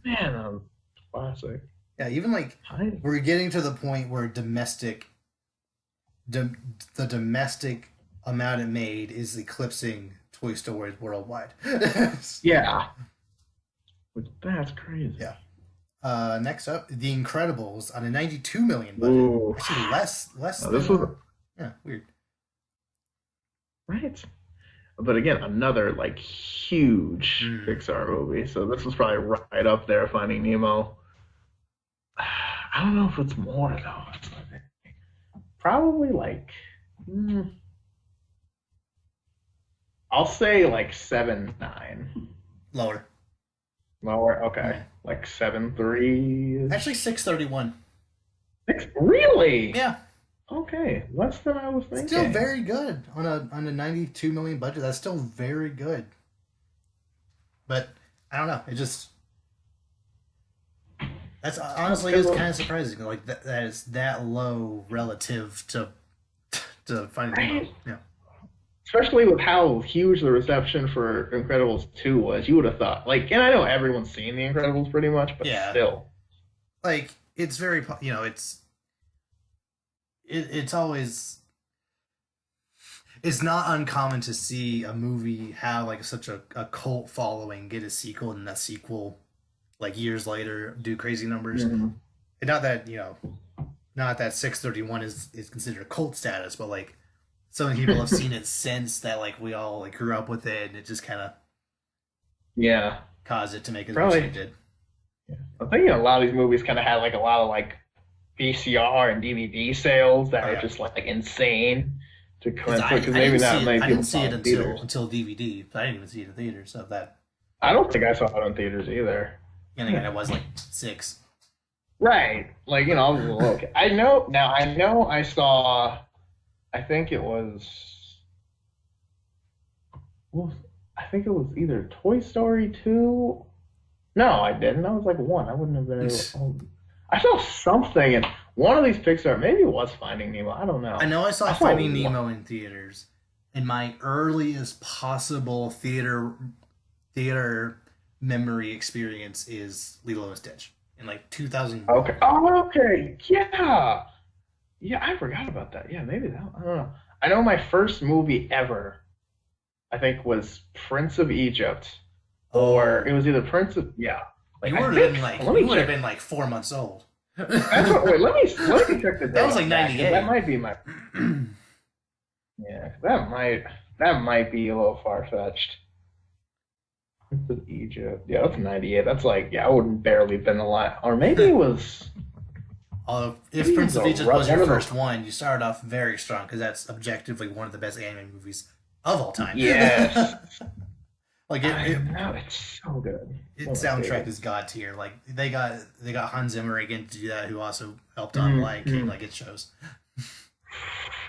Man, classic. Yeah, even like we're getting to the point where the domestic amount it made is eclipsing Toy Story worldwide. Yeah. That's crazy. Yeah. Next up, The Incredibles on a $92 million budget. Ooh. Actually, less. This was weird. Right. But again, another like huge Pixar movie. So this was probably right up there, Finding Nemo. I don't know if it's more though. Probably like. I'll say like 7.9. Lower. Okay. Yeah. Like 7.3. Actually, 6.31. Really? Yeah. Okay, less than I was thinking. Still very good on a 92 million budget. That's still very good. But I don't know. That's honestly is kind of surprising. Like that is that low relative to Finding Nemo. Yeah. Especially with how huge the reception for Incredibles 2 was, you would have thought. Like, and I know everyone's seen The Incredibles pretty much, but still. Like, it's very, it's always, it's not uncommon to see a movie have, like, such a cult following, get a sequel, and that sequel, like, years later, do crazy numbers. Mm-hmm. And not that 631 is considered a cult status, but, like, so many people have seen it since that, like, we all like grew up with it, and it just kind of caused it to make as much as it did. Yeah. I think a lot of these movies kind of had like a lot of like VCR and DVD sales that are just like insane to come because maybe not many people. I didn't see it until DVD, but I didn't even see it in theaters. So that I don't think I saw it in theaters either. And again, I was like 6. Right, like I was a little kid. I know I saw. I think it was either Toy Story 2. No, I didn't. I was like 1. I wouldn't have been able to. I saw something, and one of these Pixar, maybe it was Finding Nemo. I don't know. I know I saw I saw Finding one. Nemo in theaters, and my earliest possible theater memory experience is Lilo and Stitch in like 2001. Okay. Oh, okay. Yeah. Yeah, I forgot about that. Yeah, maybe that. I don't know. I know my first movie ever, I think, was Prince of Egypt, or it Oh, was either Prince of yeah. Like you I would have think. been like Let you me would have check. been like 4 months old. That's what. Wait. Let me check the That date was like on that because that 98. might be my. Yeah, that might be a little far fetched. Prince of Egypt. Yeah, that's 98. That's like yeah, I wouldn't barely been alive, or Although, if maybe it Prince was of a Egypt was your one of the first one, you started off very strong because that's objectively one of the best anime movies of all time. yes. Like I know it's so good. One its of my soundtrack is favorites. god tier. Like they got Hans Zimmer again to do that, who also helped on Lion King. Mm-hmm. Like it shows.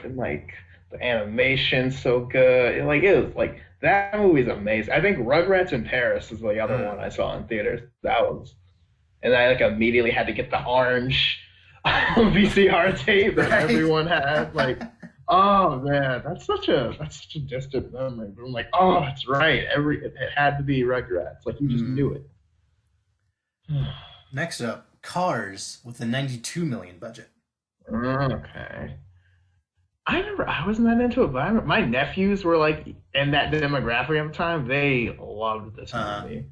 And like the animation's so good. It was like that movie's amazing. I think Rugrats in Paris is the other Mm. one I saw in theaters. That was, and I like immediately had to get the orange VCR tape that Right. everyone had. Like, oh man, that's such a distant memory. But I'm like, oh, that's right. It had to be Rugrats. Like you just Mm. knew it. Next up, Cars with a 92 million budget. Okay. I wasn't that into it, but my nephews were like in that demographic at the time. They loved this Uh, movie.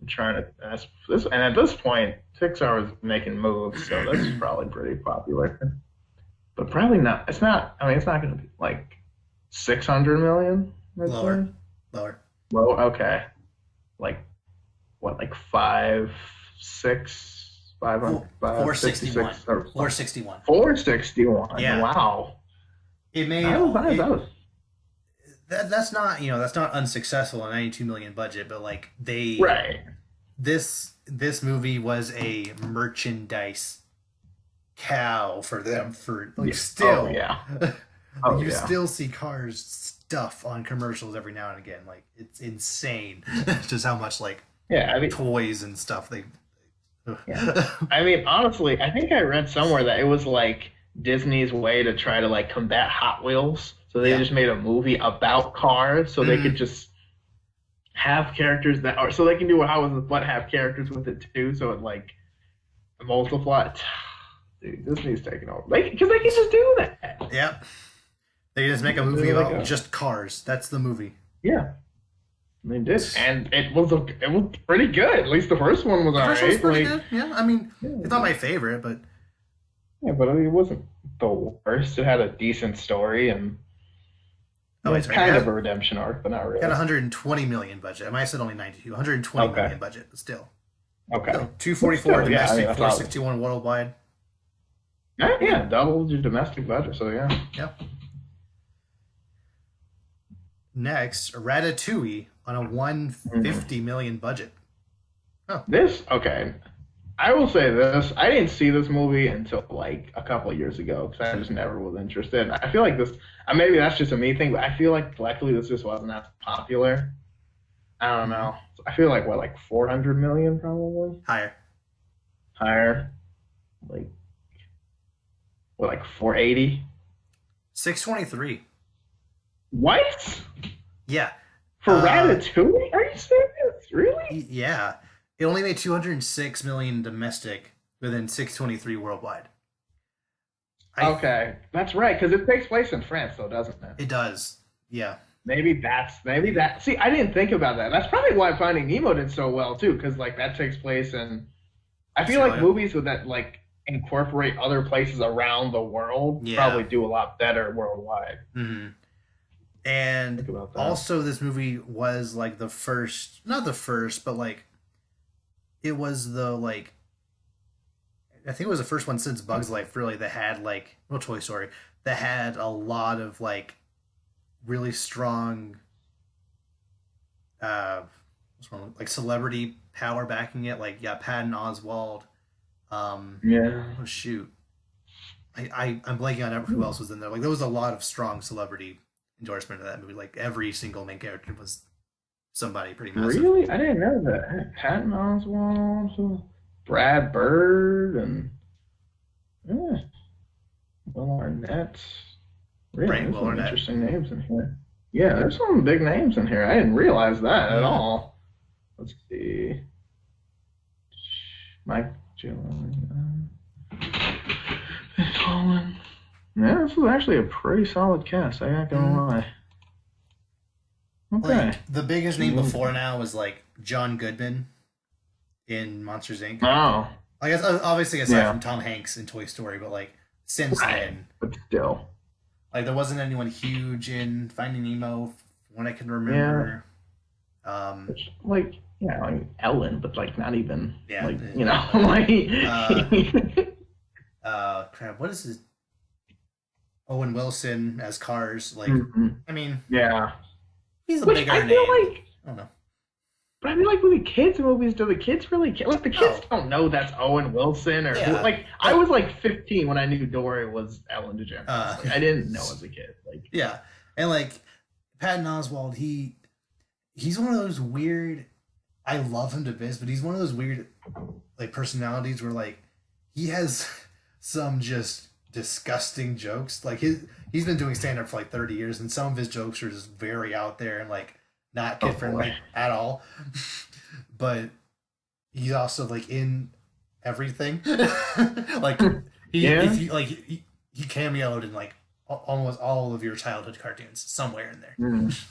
I'm trying to and at this point, Pixar was making moves, so that's probably pretty popular. But probably not. It's not. I mean, it's not going to be like 600 million. I'd lower, say. lower. Well, okay. Like what? Like five, six, 500, Four 566, 61. or 461. 461. Yeah, Wow. it made That was nice. That was that's not that's not unsuccessful, a 92 million budget, but like right. this movie was a merchandise cow for them for like Yeah. Oh still yeah. Oh you yeah. still see Cars stuff on commercials every now and again. Like it's insane just how much like Yeah. I mean, toys and stuff they yeah. I mean, honestly, I think I read somewhere that it was like Disney's way to try to like combat Hot Wheels. So they yeah. just made a movie about cars, so they could Mm, just have characters that are so they can do what Hot Wheels but have characters with it too. So it like multiplies. Dude, Disney's taking over. Like, because they can just do that. yep. They just make a movie They're like about a, just cars. That's the movie. yeah, they did, and it was pretty good. At least the first one was The first one's alright. pretty Like, good. Yeah, I mean, it's not yeah, my favorite, but yeah, but I mean, it wasn't the worst. It had a decent story, and oh, yeah, it's right. kind of a redemption arc, but not Got really. 120 million budget. I might have said only 92. 120 Okay, million budget, but still. okay, Still but 244 still, yeah, I mean domestic, that's awesome. 461 worldwide. Yeah, yeah, doubled your domestic budget, so yeah. Yep. Next, Ratatouille on a Mhm. 150 million budget. Oh, This okay. I will say this: I didn't see this movie until like a couple of years ago because I just never was interested. I feel like this. Maybe that's just a me thing, but I feel like collectively this just wasn't that popular. I don't mhm. know. I feel like what, like 400 million probably Higher. higher, like what, like 480. 623. What Yeah. for Uh, Ratatouille? Are you serious? Really? yeah. It only made 206 million domestic, but then 623 worldwide. I Okay, that's right because it takes place in France, though, doesn't it? It does. Yeah. Maybe that. See, I didn't think about that. That's probably why Finding Nemo did so well too, because like that takes place in. I feel like Australia. movies with that like incorporate other places around the world Yeah. probably do a lot better worldwide. Hmm. And Think about that. also, this movie was like the first, not the first, but like it was the like I think it was the first one since Bugs Life really that had like well Toy Story that had a lot of like really strong uh like celebrity power backing it. Like yeah, Patton Oswalt. Yeah. Oh shoot, I'm blanking on who else was in there. Like there was a lot of strong celebrity endorsement of that movie. Like every single main character was somebody pretty massive. Really? I didn't know that. Patton Oswalt, Brad Bird, and yeah. Will Arnett. Really, Right, there's Will some Arnett. interesting names in here. Yeah, there's some big names in here. I didn't realize that at Mm-hmm. all. Let's see. Mike Gyllenhaal. Colin. Yeah, this is actually a pretty solid cast. I ain't gonna Mm-hmm. lie. Okay. Like the biggest name before now was like John Goodman in Monsters Inc. Oh, I guess obviously aside yeah. from Tom Hanks in Toy Story, but like since Right. then, But still. like there wasn't anyone huge in Finding Nemo, from what I can Yeah. remember. Um, Which, like, yeah, like Ellen, but like not even yeah, like uh, like crap, what is his Owen Wilson as Cars? Like, Mhm. I mean, Yeah. he's a Which bigger I feel name. like I don't know. but I feel like with the kids movies, do the kids really care? Like the kids Oh, don't know that's Owen Wilson or who. yeah, Like I but was like 15 when I knew Dory was Ellen DeGeneres. uh, Like I didn't know as a kid. Like yeah, and like Patton Oswalt, he's one of those weird. I love him to bits, but he's one of those weird like personalities where like he has some just disgusting jokes. Like he's been doing stand up for like 30 years, and some of his jokes are just very out there and like not oh kid boy, friendly at all. But he's also like in everything. Like he yeah. if you like he cameoed in like almost all of your childhood cartoons somewhere in there. Mm.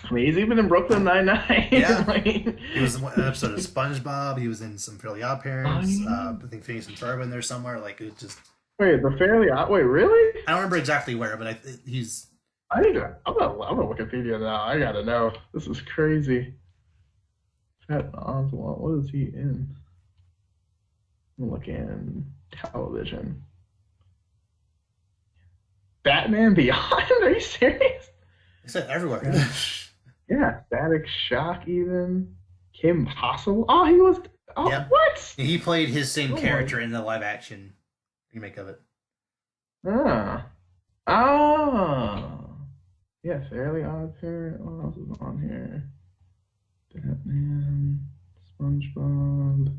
I mean, he's even in Brooklyn Nine-Nine. Yeah, Like, he was in an episode of SpongeBob. He was in some Fairly Odd oh, Parents. yeah. I think Phineas and Ferb in there somewhere. Like it just Wait, the Fairly Odd. Wait, really? I don't remember exactly where, but he's I need to. I'm on Wikipedia now. I gotta know. This is crazy. Pat Oswalt. What is he in? I'm looking television. Batman Beyond? Are you serious? I said everywhere. Yeah, yeah. Static Shock, even. Kim Possible. Oh, he was. Oh, Yeah, what? he played his same Oh my. character in the live action remake of it. Ah. Oh. Yeah, Fairly Odd Parent. What else is on here? Batman, SpongeBob,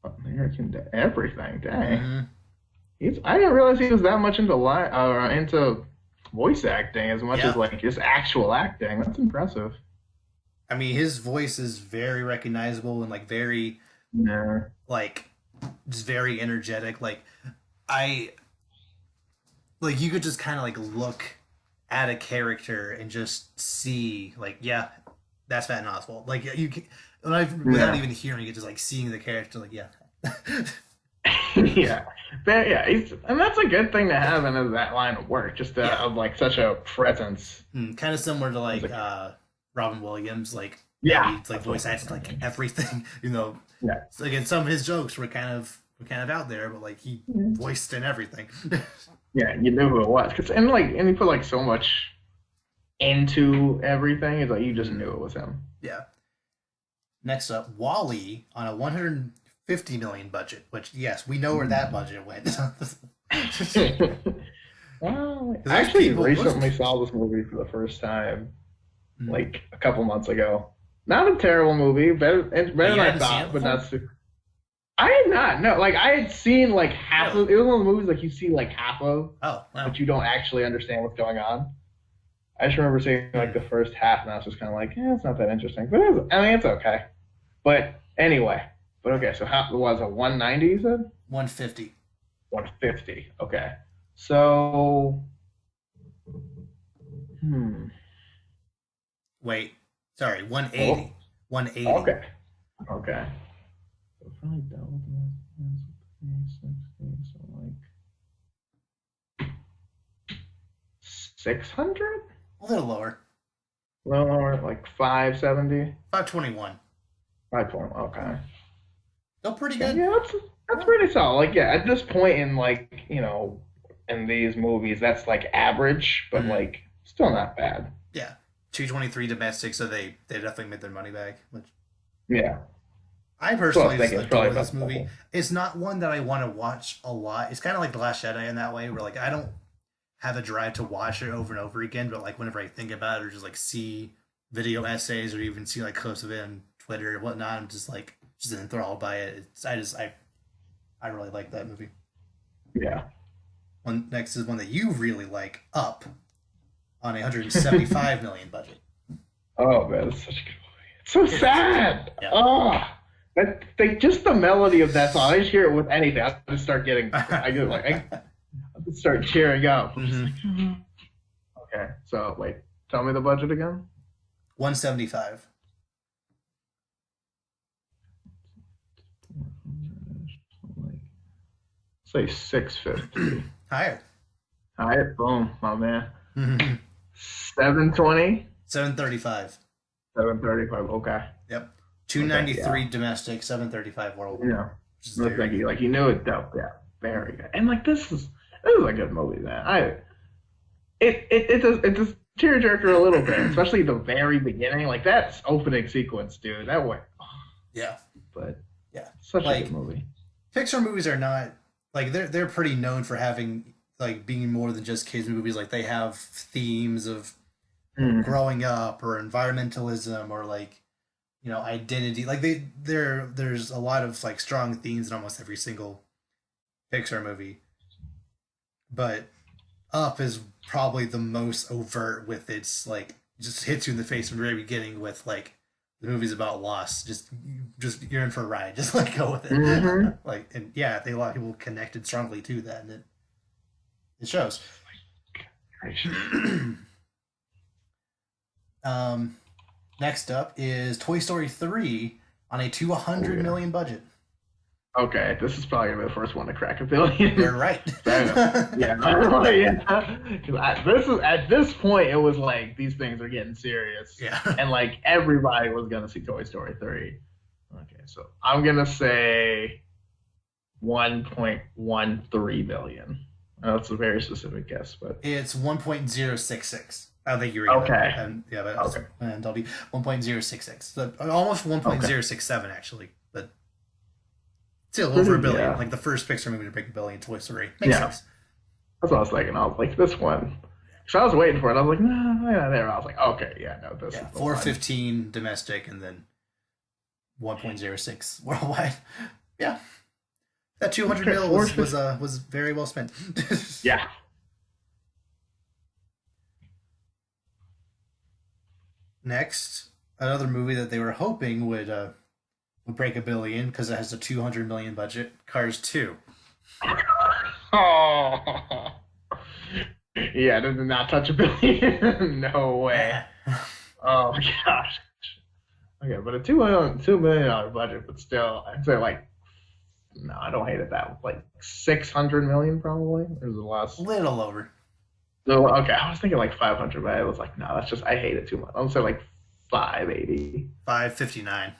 American Dad, everything. Dang. Mm-hmm. I didn't realize he was that much into voice acting as much as Yeah, like just actual acting. That's impressive. I mean his voice is very recognizable and like very Yeah. like just very energetic. Like I like you could just kind of like look at a character and just see like yeah that's Patton Oswalt. Like you can, without Yeah. even hearing it, just like seeing the character. Like yeah, Yeah. But yeah, and that's a good thing to have in that line of work, just to yeah, have like such a presence. kind of similar to As like a, Robin Williams. Like how yeah, he's like that's what voice I was acted like thinking. everything. You know, Yeah. so again, some of his jokes were kind of out there, but like he voiced in everything. Yeah, you knew who it was. And he put like so much into everything. It's like you just knew it was him. Yeah. Next up, Wally on a 150 million budget, which yes, we know where that budget went. Well, I Those actually people, recently saw this movie for the first time, Mm. like a couple months ago. Not a terrible movie, it's But better you than I hadn't seen it thought, but before? not super. I had not, no. Like I had seen like half Really? of it was one of the movies like you see like half of, Oh, wow. but you don't actually understand what's going on. I just remember seeing like the first half, and I was just kind of like, yeah, it's not that interesting, but I mean, it's okay. But anyway, but okay. So how was it? 190? You said 150. 150. Okay. So, hmm. Wait, sorry, 180. Oh, 180. okay. Okay. So probably double this, 360, so like 600? A little lower. Lower, like 570. 521. 520. Okay. Still pretty Yeah, good. that's pretty solid. Like, yeah, at this point in like, in these movies, that's like average, but Mhm. like still not bad. Yeah. 223 domestic, so they definitely made their money back. Which Yeah. I So I was personally just thinking it's probably adore this about movie. double. It's not one that I want to watch a lot. It's kind of like The Last Jedi in that way, where like I don't have a drive to watch it over and over again, but like whenever I think about it or just like see video essays or even see like clips of it on Twitter or whatnot, I'm just enthralled by it. I really like that movie. Yeah. Next is one that you really like, Up, on a $175 million budget. Oh man, it's such a good movie. It's so sad. Yeah. Oh, just the melody of that song. I just hear it with anything. I just start getting. I just start cheering up. Mm-hmm. Okay, so wait, tell me the budget again. 175. Say 650. Higher. Alright, boom, my man. Mm-hmm. 720. 735. 735. Okay. Yep. 293 domestic, 735 worldwide. Yeah. Like you knew it though. Yeah. Very good. And like this is a good movie, man. It's a tearjerker a little bit, especially the very beginning. Like that opening sequence, dude. That went. Yeah. But yeah, such a good movie. Pixar movies are not like they're pretty known for having like being more than just kids movies. Like they have themes of growing up or environmentalism or like, you know, identity. Like there's a lot of like strong themes in almost every single Pixar movie. But Up is probably the most overt with its like just hits you in the face from the very beginning with like the movie's about loss. Just you're in for a ride. Just like go with it. Mm-hmm. Like, and yeah, I think a lot of people connected strongly to that, and it shows. Next up is Toy Story 3 on a $200 million budget. Okay, this is probably gonna be the first one to crack $1 billion. You're right. Because at this point, it was like these things are getting serious. Yeah. And like everybody was gonna see Toy Story 3. Okay, so I'm gonna say 1.13 billion. That's a very specific guess, but it's 1.066. I don't think you're right. Okay. And yeah, but okay. And it'll be 1.066. So almost 1.067 actually, but still over $1 billion. Yeah. Like the first Pixar movie to break $1 billion, Toy Story. Makes sense. That's what I was thinking. I was like, this one. So I was waiting for it. I was like, no, yeah, there. I was like, okay, yeah, no, this is 415 domestic and then 1.06 worldwide. Yeah. That 200 mil was very well spent. Yeah. Next, another movie that they were hoping would break $1 billion because it has a $200 million budget. Cars 2. Oh. Yeah, it did not touch $1 billion. No way. Oh my gosh. Okay, but a $2 million budget, but still, I'd say like. No, I don't hate it that much. Like 600 million probably. Or was it less? Little over. So okay, I was thinking like 500, but I was like, no, that's just I hate it too much. I'll say like 580. 559.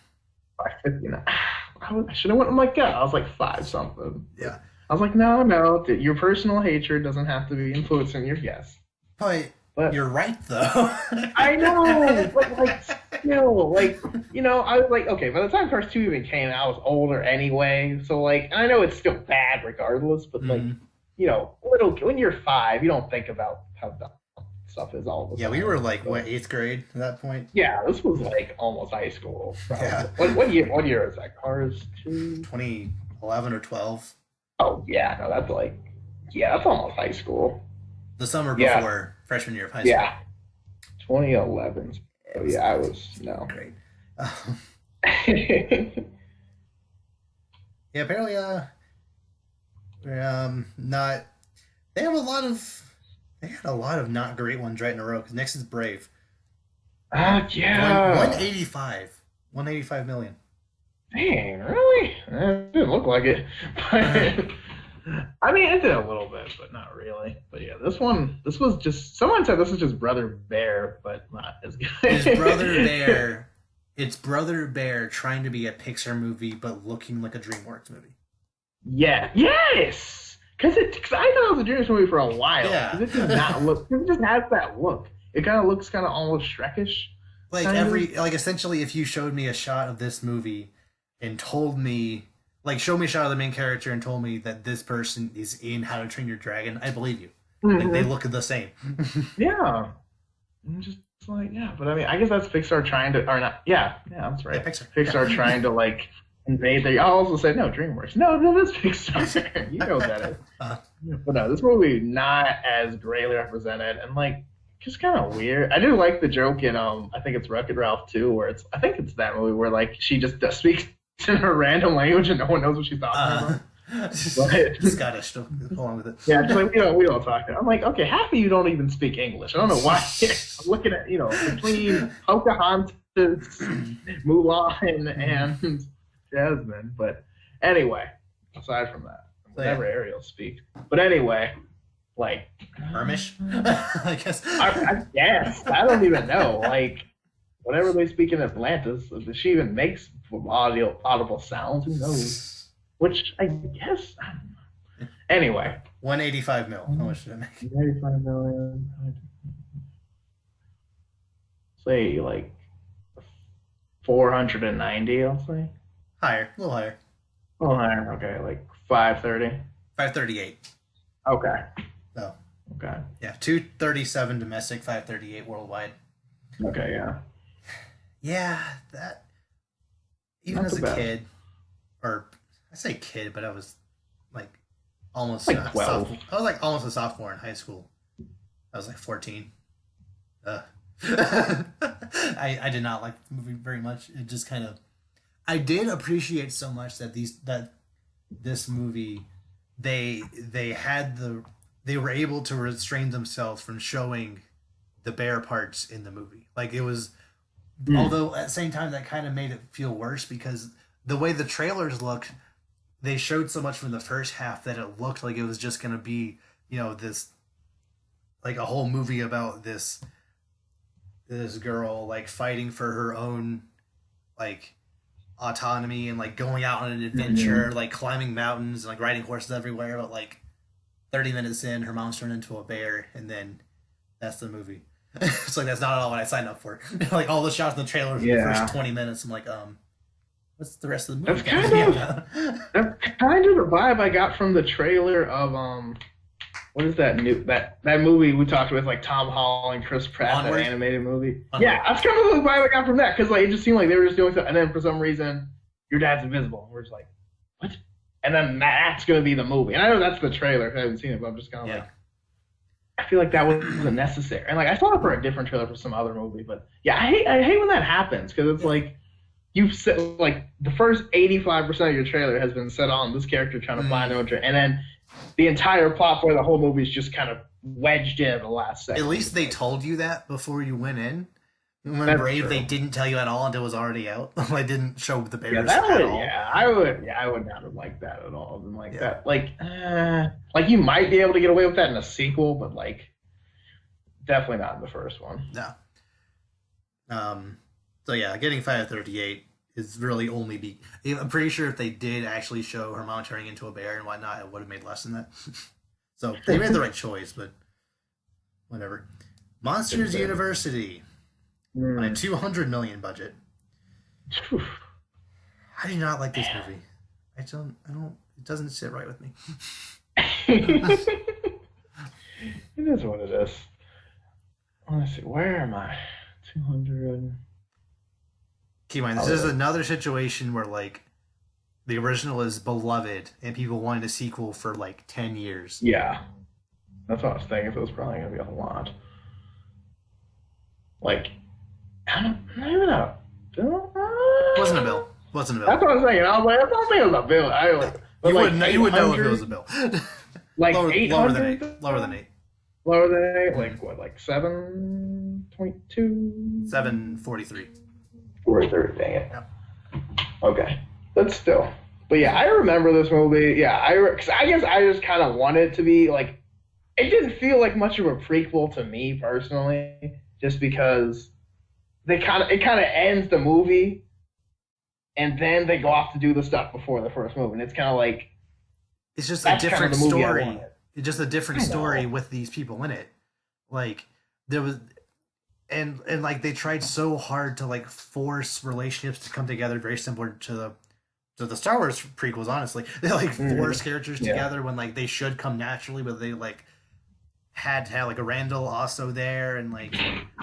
559. I should have went with my gut. I was like 5 something. Yeah. I was like, no, your personal hatred doesn't have to be influencing your guess. But you're right though. I know, but like still, like, you know, I was like, okay, by the time Cars 2 even came out, I was older anyway. So like, I know it's still bad regardless, but like, you know, when you're 5, you don't think about how dumb stuff is all the time. Yeah, we were like, what, 8th grade at that point? Yeah, this was like almost high school. Probably. Yeah. What year is that? Cars 2? 2011 or 12. Oh yeah, no, that's like, yeah, that's almost high school. The summer before freshman year of high school. Yeah, 2011. So yeah, I was great. Yeah, apparently, not. They have a lot of. They had a lot of not great ones right in a row. Because next is Brave. Yeah. 185 million. Dang, really? It didn't look like it. I mean, it did a little bit, but not really. But yeah, this was just, someone said this is just Brother Bear, but not as good. It's Brother Bear trying to be a Pixar movie, but looking like a DreamWorks movie. Yeah. Yes! Because I thought it was a DreamWorks movie for a while. Yeah. It does not look, it just has that look. It kind of looks kind of almost Shrekish. Like essentially if you showed me a shot of this movie and told me, like, show me a shot of the main character and told me that this person is in How to Train Your Dragon, I believe you. Like, they look the same. Yeah. I'm just like, yeah. But I mean, I guess that's Pixar trying to, or not. Yeah, that's right. Yeah, Pixar trying to, like, invade their, I'll also say, no, DreamWorks. No, this is Pixar. You know better. But no, this movie not as greatly represented and like just kind of weird. I do like the joke in I think it's Wreck-It Ralph 2 where I think it's that movie where like she just speaks in her random language and no one knows what she's talking about. Scottish, go along with it. Yeah, just like we don't talk. I'm like, okay, half of you don't even speak English. I don't know why. I'm looking at between Pocahontas, Mulan, and Jasmine. But anyway, aside from that, whatever Ariel speaks. But anyway, like Hermish, I guess. I guess I don't even know. Like whatever they speak in Atlantis, if she even makes audible sounds, who knows? Which I guess I don't know. Anyway, 185 mil. How much did it make? 185 million. Say like 490. I'll say higher, a little higher. A little higher. Okay, like 530. 538. Okay. Oh. Okay. Yeah, 237 domestic, 538 worldwide. Okay. Yeah. Yeah, that. Even Not as a bad. kid, or I say kid, but I was like almost like 12. I was like almost a sophomore in high school. I was like 14. I did not like the movie very much. It just kind of. I did appreciate so much that this movie, they were able to restrain themselves from showing the bear parts in the movie. Like it was, although at the same time that kind of made it feel worse because the way the trailers looked, they showed so much from the first half that it looked like it was just going to be, this, like a whole movie about this girl like fighting for her own like autonomy and like going out on an adventure, like climbing mountains and like riding horses everywhere. But like 30 minutes in, her mom's turned into a bear, and then that's the movie. It's like that's not at all what I signed up for. Like all the shots in the trailer for the first 20 minutes, I'm like, what's the rest of the movie? That's kind of the vibe I got from the trailer of what is that that movie we talked about, like Tom Holland, Chris Pratt, Onward? that animated movie? Onward. Yeah, that's kind of the vibe I got from that because like it just seemed like they were just doing something, and then for some reason your dad's invisible, and we're just like, what? And then that's gonna be the movie, and I know that's the trailer. I haven't seen it, but I'm just kind of like, I feel like that wasn't necessary, and like I saw it for a different trailer for some other movie, but yeah, I hate when that happens because it's like. You've set like the first 85% of your trailer has been set on this character trying to find out, and then the entire plot for the whole movie is just kind of wedged in at the last second. At least they told you that before you went in. When Brave, they didn't tell you at all until it was already out. They didn't show the bears at all. I would not have liked that at all. That, like you might be able to get away with that in a sequel, but like definitely not in the first one. No. So yeah, getting 538 is really only I'm pretty sure if they did actually show her mom turning into a bear and whatnot, it would have made less than that. So they made the right choice, but whatever. Monsters University on a $200 million budget. I do not like this movie. I don't. It doesn't sit right with me. It is what it is. Let's see. Where am I? 200. Keep in mind, this is another situation where like the original is beloved and people wanted a sequel for like 10 years. Yeah, that's what I was thinking. So it was probably gonna be a lot. Like, not even a bill. Wasn't a bill. Wasn't a bill. That's what I was thinking. I was like, I don't think it was a bill. You would know if it was a bill. Like 800? Lower than 8. Lower than 8. Lower than 8? Like what? Like 7.2? 743. 43, dang it. Yeah. Okay. But still. But yeah, I remember this movie. Yeah, cause I guess I just kind of wanted it to be like, it didn't feel like much of a prequel to me personally, just because it kind of ends the movie, and then they go off to do the stuff before the first movie, and it's kind of like it's just a different story. It's just a different story with these people in it. Like there was. And like they tried so hard to like force relationships to come together, very similar to the Star Wars prequels. Honestly, they like force characters together when like they should come naturally, but they like had to have like a Randall also there, and like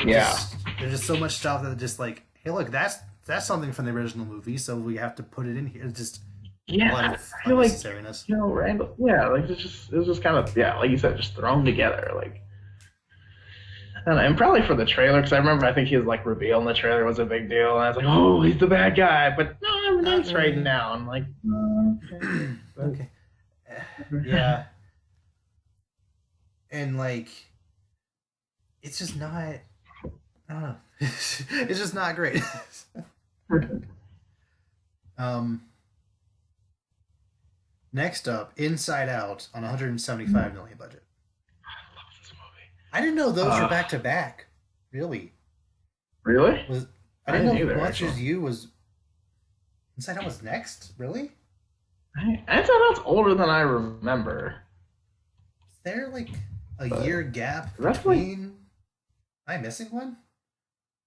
there's just so much stuff that just like, hey, look, that's something from the original movie, so we have to put it in here. It's just A lot Yeah, of I feel like, unnecessariness. Randall. Yeah, like it was just kind of, yeah, like you said, just thrown together. Like, and probably for the trailer, because I remember I think his like reveal in the trailer was a big deal, and I was like, oh, he's the bad guy, but no, I'm Not nice right really. now. I'm like, oh, okay, Okay. Yeah. And like, it's just not. I don't know. It's just not great. um. Next up, Inside Out on 175 million budget. I love this movie. I didn't know those were back to back. Really? Really? Was I I didn't didn't know either. Monsters Actually, U was Inside Out was next. Really? I thought that's older than I remember. Is there like a But year gap that's like between? Am I missing one?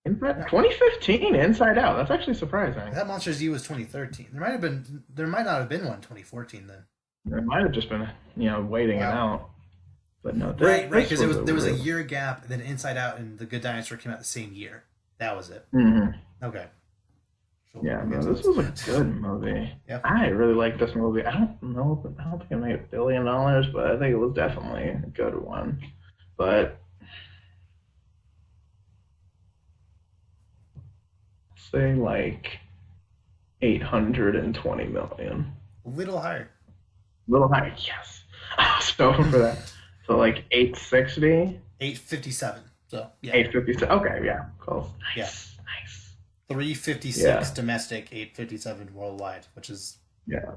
in fact, No, 2015 Inside Out. That's actually surprising. that Monsters U was 2013. There might have been. There might not have been one 2014 then. It might have just been, waiting it Wow. out. But no, Right, right. this Because was a there was a real. year gap, and then Inside Out and The Good Dinosaur came out the same year. That was it. Mhm. Okay. So Yeah, we'll no, get to this was a good movie. Yep. I really like this movie. I don't know, I don't think it made $1 billion, but I think it was definitely a good one. But say like 820 million. A little higher. A little high, yes. I was hoping for that. So like 860, 857. So yeah. 857. Okay, yeah, close. Yeah. Nice. 356 Yeah. domestic, 857 worldwide, which is Yeah.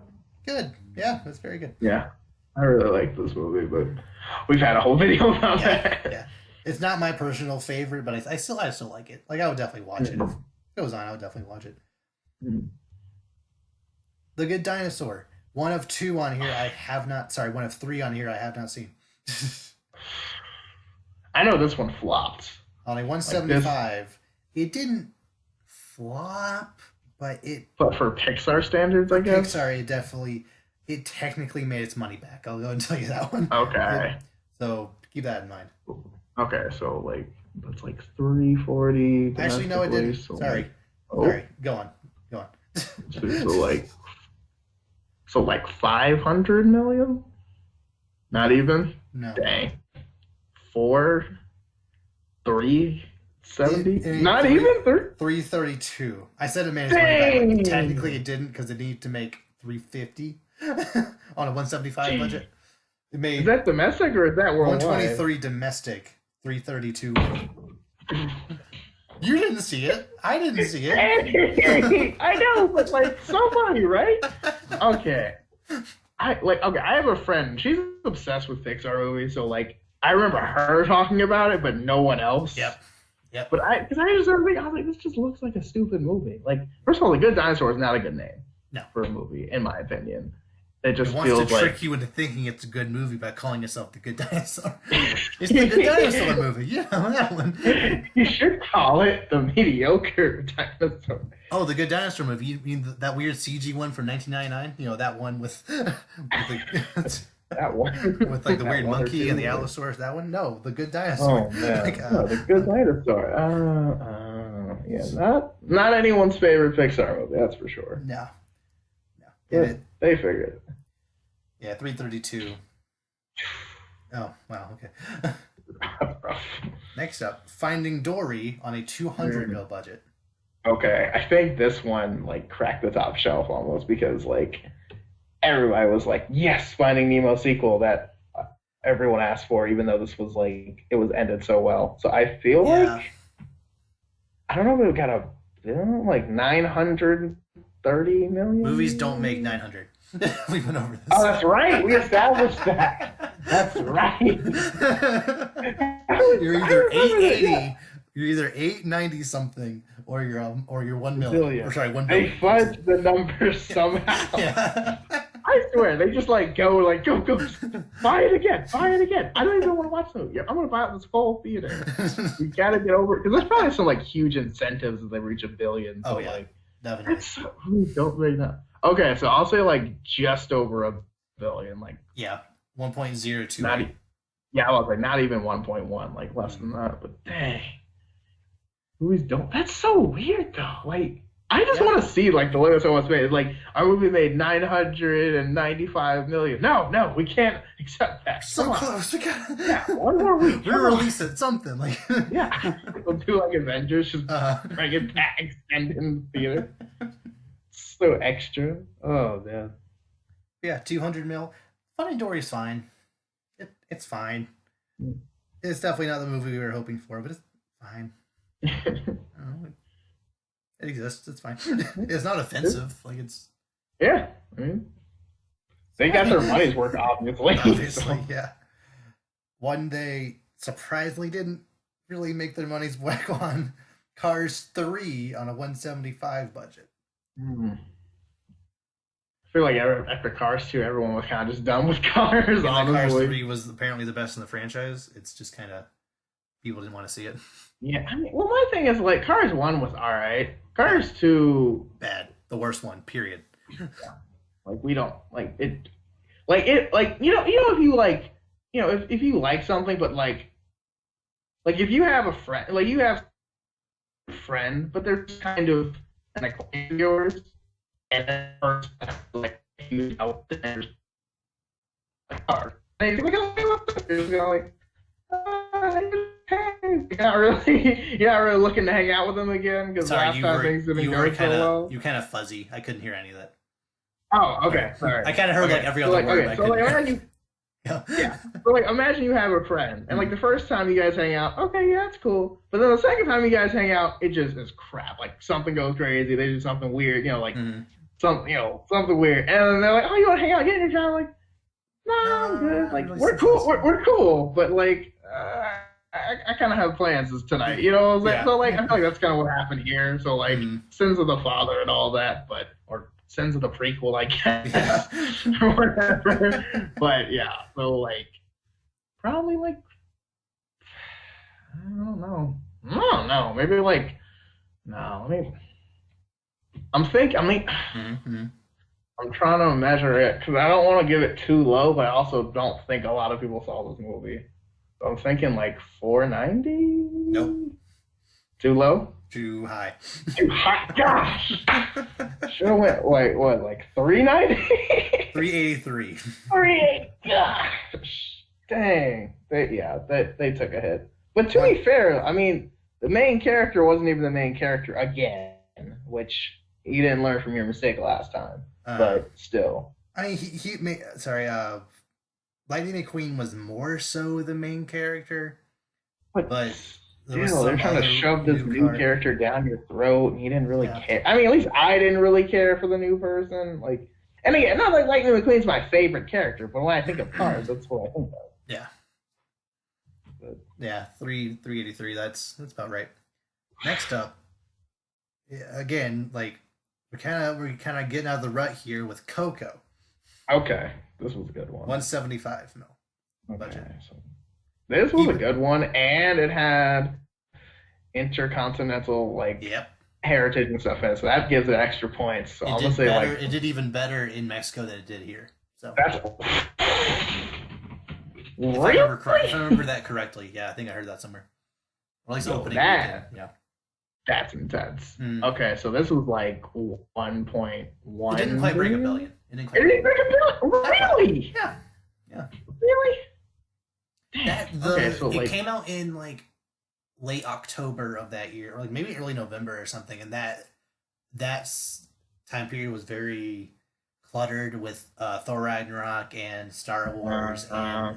good. Yeah, that's very good. Yeah. I really like this movie, but we've had a whole video about Yeah, that. yeah. It's not my personal favorite, but I still like it. Like I would definitely watch it. If it goes on, I would definitely watch it. Mhm. The Good Dinosaur. One of two on here I have not. Sorry, one of three on here I have not seen. I know this one flopped. On a Like 175, it didn't flop, but it but for Pixar standards, I guess. Pixar it technically made its money back. I'll go and tell you that one. Okay. So keep that in mind. Okay, so like that's like 340 Actually, no, it domestically. didn't. So Sorry. like, oh, Sorry. Go on. Go on. so like 500 million? Not even? No. Dang. 370? It Not three- even 3. 332. I said it made its money back. Dang. But technically, it didn't because it needed to make 350 on a 175 budget. It Is made that domestic or is that worldwide? 123 domestic, 332. You didn't see it. I didn't see it. I know, but like somebody, right? Okay. I have a friend. She's obsessed with Pixar movies, so like I remember her talking about it, but no one else. Yep. But I just remember thinking, I was like, this just looks like a stupid movie. Like, first of all, The Good Dinosaur is not a good name. No. For a movie, in my opinion. It just It wants feels to like trick you into thinking it's a good movie by calling itself The Good Dinosaur. It's the Good Dinosaur movie. Yeah, that one. You should call it The Mediocre Dinosaur. Oh, The Good Dinosaur movie. You mean that weird CG one from 1999? You know, that one with That one. with like the That weird one or monkey two. and the Allosaurus. That one? No, The Good Dinosaur. Oh man, Like, no, The Good Dinosaur. Yeah, not anyone's favorite Pixar movie, that's for sure. No. But they figured. Yeah, 332. Oh, wow, okay. Next up, Finding Dory on a 200 mil budget. Okay, I think this one like cracked the top shelf almost because like everybody was like, yes, Finding Nemo sequel that everyone asked for, even though this was like it was ended so well. So I feel like I don't know if it got a like 930 million. Movies don't make 900. We went over this. Oh, that's right. We established that. That's right. You're either 880, you're either 890 something, or you're 1 million. Or sorry, 1 They billion. fudge the numbers somehow. Yeah. I swear, they just like go, buy it again. I don't even want to watch them. I'm gonna buy out this whole theater. We gotta get over it because there's probably some like huge incentives as they reach $1 billion. So, Oh, yeah. like, Definitely. that's so, don't make that. Okay, so I'll say like just over $1 billion, like Yeah. 1.02. not. Yeah, I was like not even 1.1, like less than that. But dang, movies don't. That's so weird though. Like I just want to see like the limits of what's made. Like our movie made 995 million. No, we can't accept that. So close. We got one more week. We're releasing something like yeah. We'll do like Avengers, just bring it back, extend it in the theater. So extra. Oh man. Yeah, 200 mil. Finding Dory's fine. It's fine. It's definitely not the movie we were hoping for, but it's fine. It exists. It's fine. It's not offensive. Like it's. Yeah, I mean, they got their money's worth, obviously. Obviously, yeah. One they surprisingly didn't really make their money's worth on Cars 3 on a 175 budget. I feel like after Cars 2, everyone was kind of just done with Cars. Honestly, Cars 3 was apparently the best in the franchise. It's just kind of people didn't want to see it. Yeah, I mean, well, my thing is like Cars 1 was all right. Cars 2 bad, the worst one. Period. Yeah. Like we don't like it. Like it. Like if you like, if you like something, but like if you have a friend, like you have a friend, but they're kind of an acquaintance of yours, and then first like you know there's a car, and you're like, okay, what's up? You're just like, you're not really looking to hang out with them again because last time things didn't go so well. You kind of fuzzy. I couldn't hear any of that. Oh, okay, sorry. I kind of heard like every other word. Okay, so like imagine so like imagine you have a friend, and like the first time you guys hang out, okay, yeah, that's cool. But then the second time you guys hang out, it just is crap. Like something goes crazy. They do something weird. Something weird, and they're like, oh, you want to hang out? Get in your job? Like, no, I'm good. Like we're cool. We're cool, but like. I kind of have plans this tonight, Yeah. So like I feel like that's kind of what happened here. So like Sins of the Father and all that, or Sins of the Prequel, I guess, or whatever. But yeah, so like probably like I don't know, maybe like no, I'm trying to measure it because I don't want to give it too low, but I also don't think a lot of people saw this movie. I'm thinking like 490. Nope. Too low? Too high. Too high. Gosh. Should have went like 390? 383. 380. Gosh. Dang. They took a hit. But to be fair, I mean, the main character wasn't even the main character again, which you didn't learn from your mistake last time. But still. I mean, he made. Sorry. Lightning McQueen was more so the main character, but they're trying to shove this new character down your throat, and you didn't really care. I mean, at least I didn't really care for the new person. Like, and again, not like Lightning McQueen's my favorite character, but when I think of Cars, that's what I think of. Yeah. But, yeah, 383. That's about right. Next up, again, like we're kind of getting out of the rut here with Coco. Okay. This was a good one. 175 mil budget. So this was a good one, and it had intercontinental heritage and stuff in it, so that gives it extra points. So I'm gonna say it did even better in Mexico than it did here. So that's if I remember that correctly, yeah, I think I heard that somewhere. Or at least opening weekend. Yeah. That's intense. Okay, so this was like 1.1. It didn't quite break $1 billion. It didn't break $1 billion. Really? Yeah. Really? It came out in like late October of that year, or like maybe early November or something, and that time period was very cluttered with Thor Ragnarok and Star Wars, and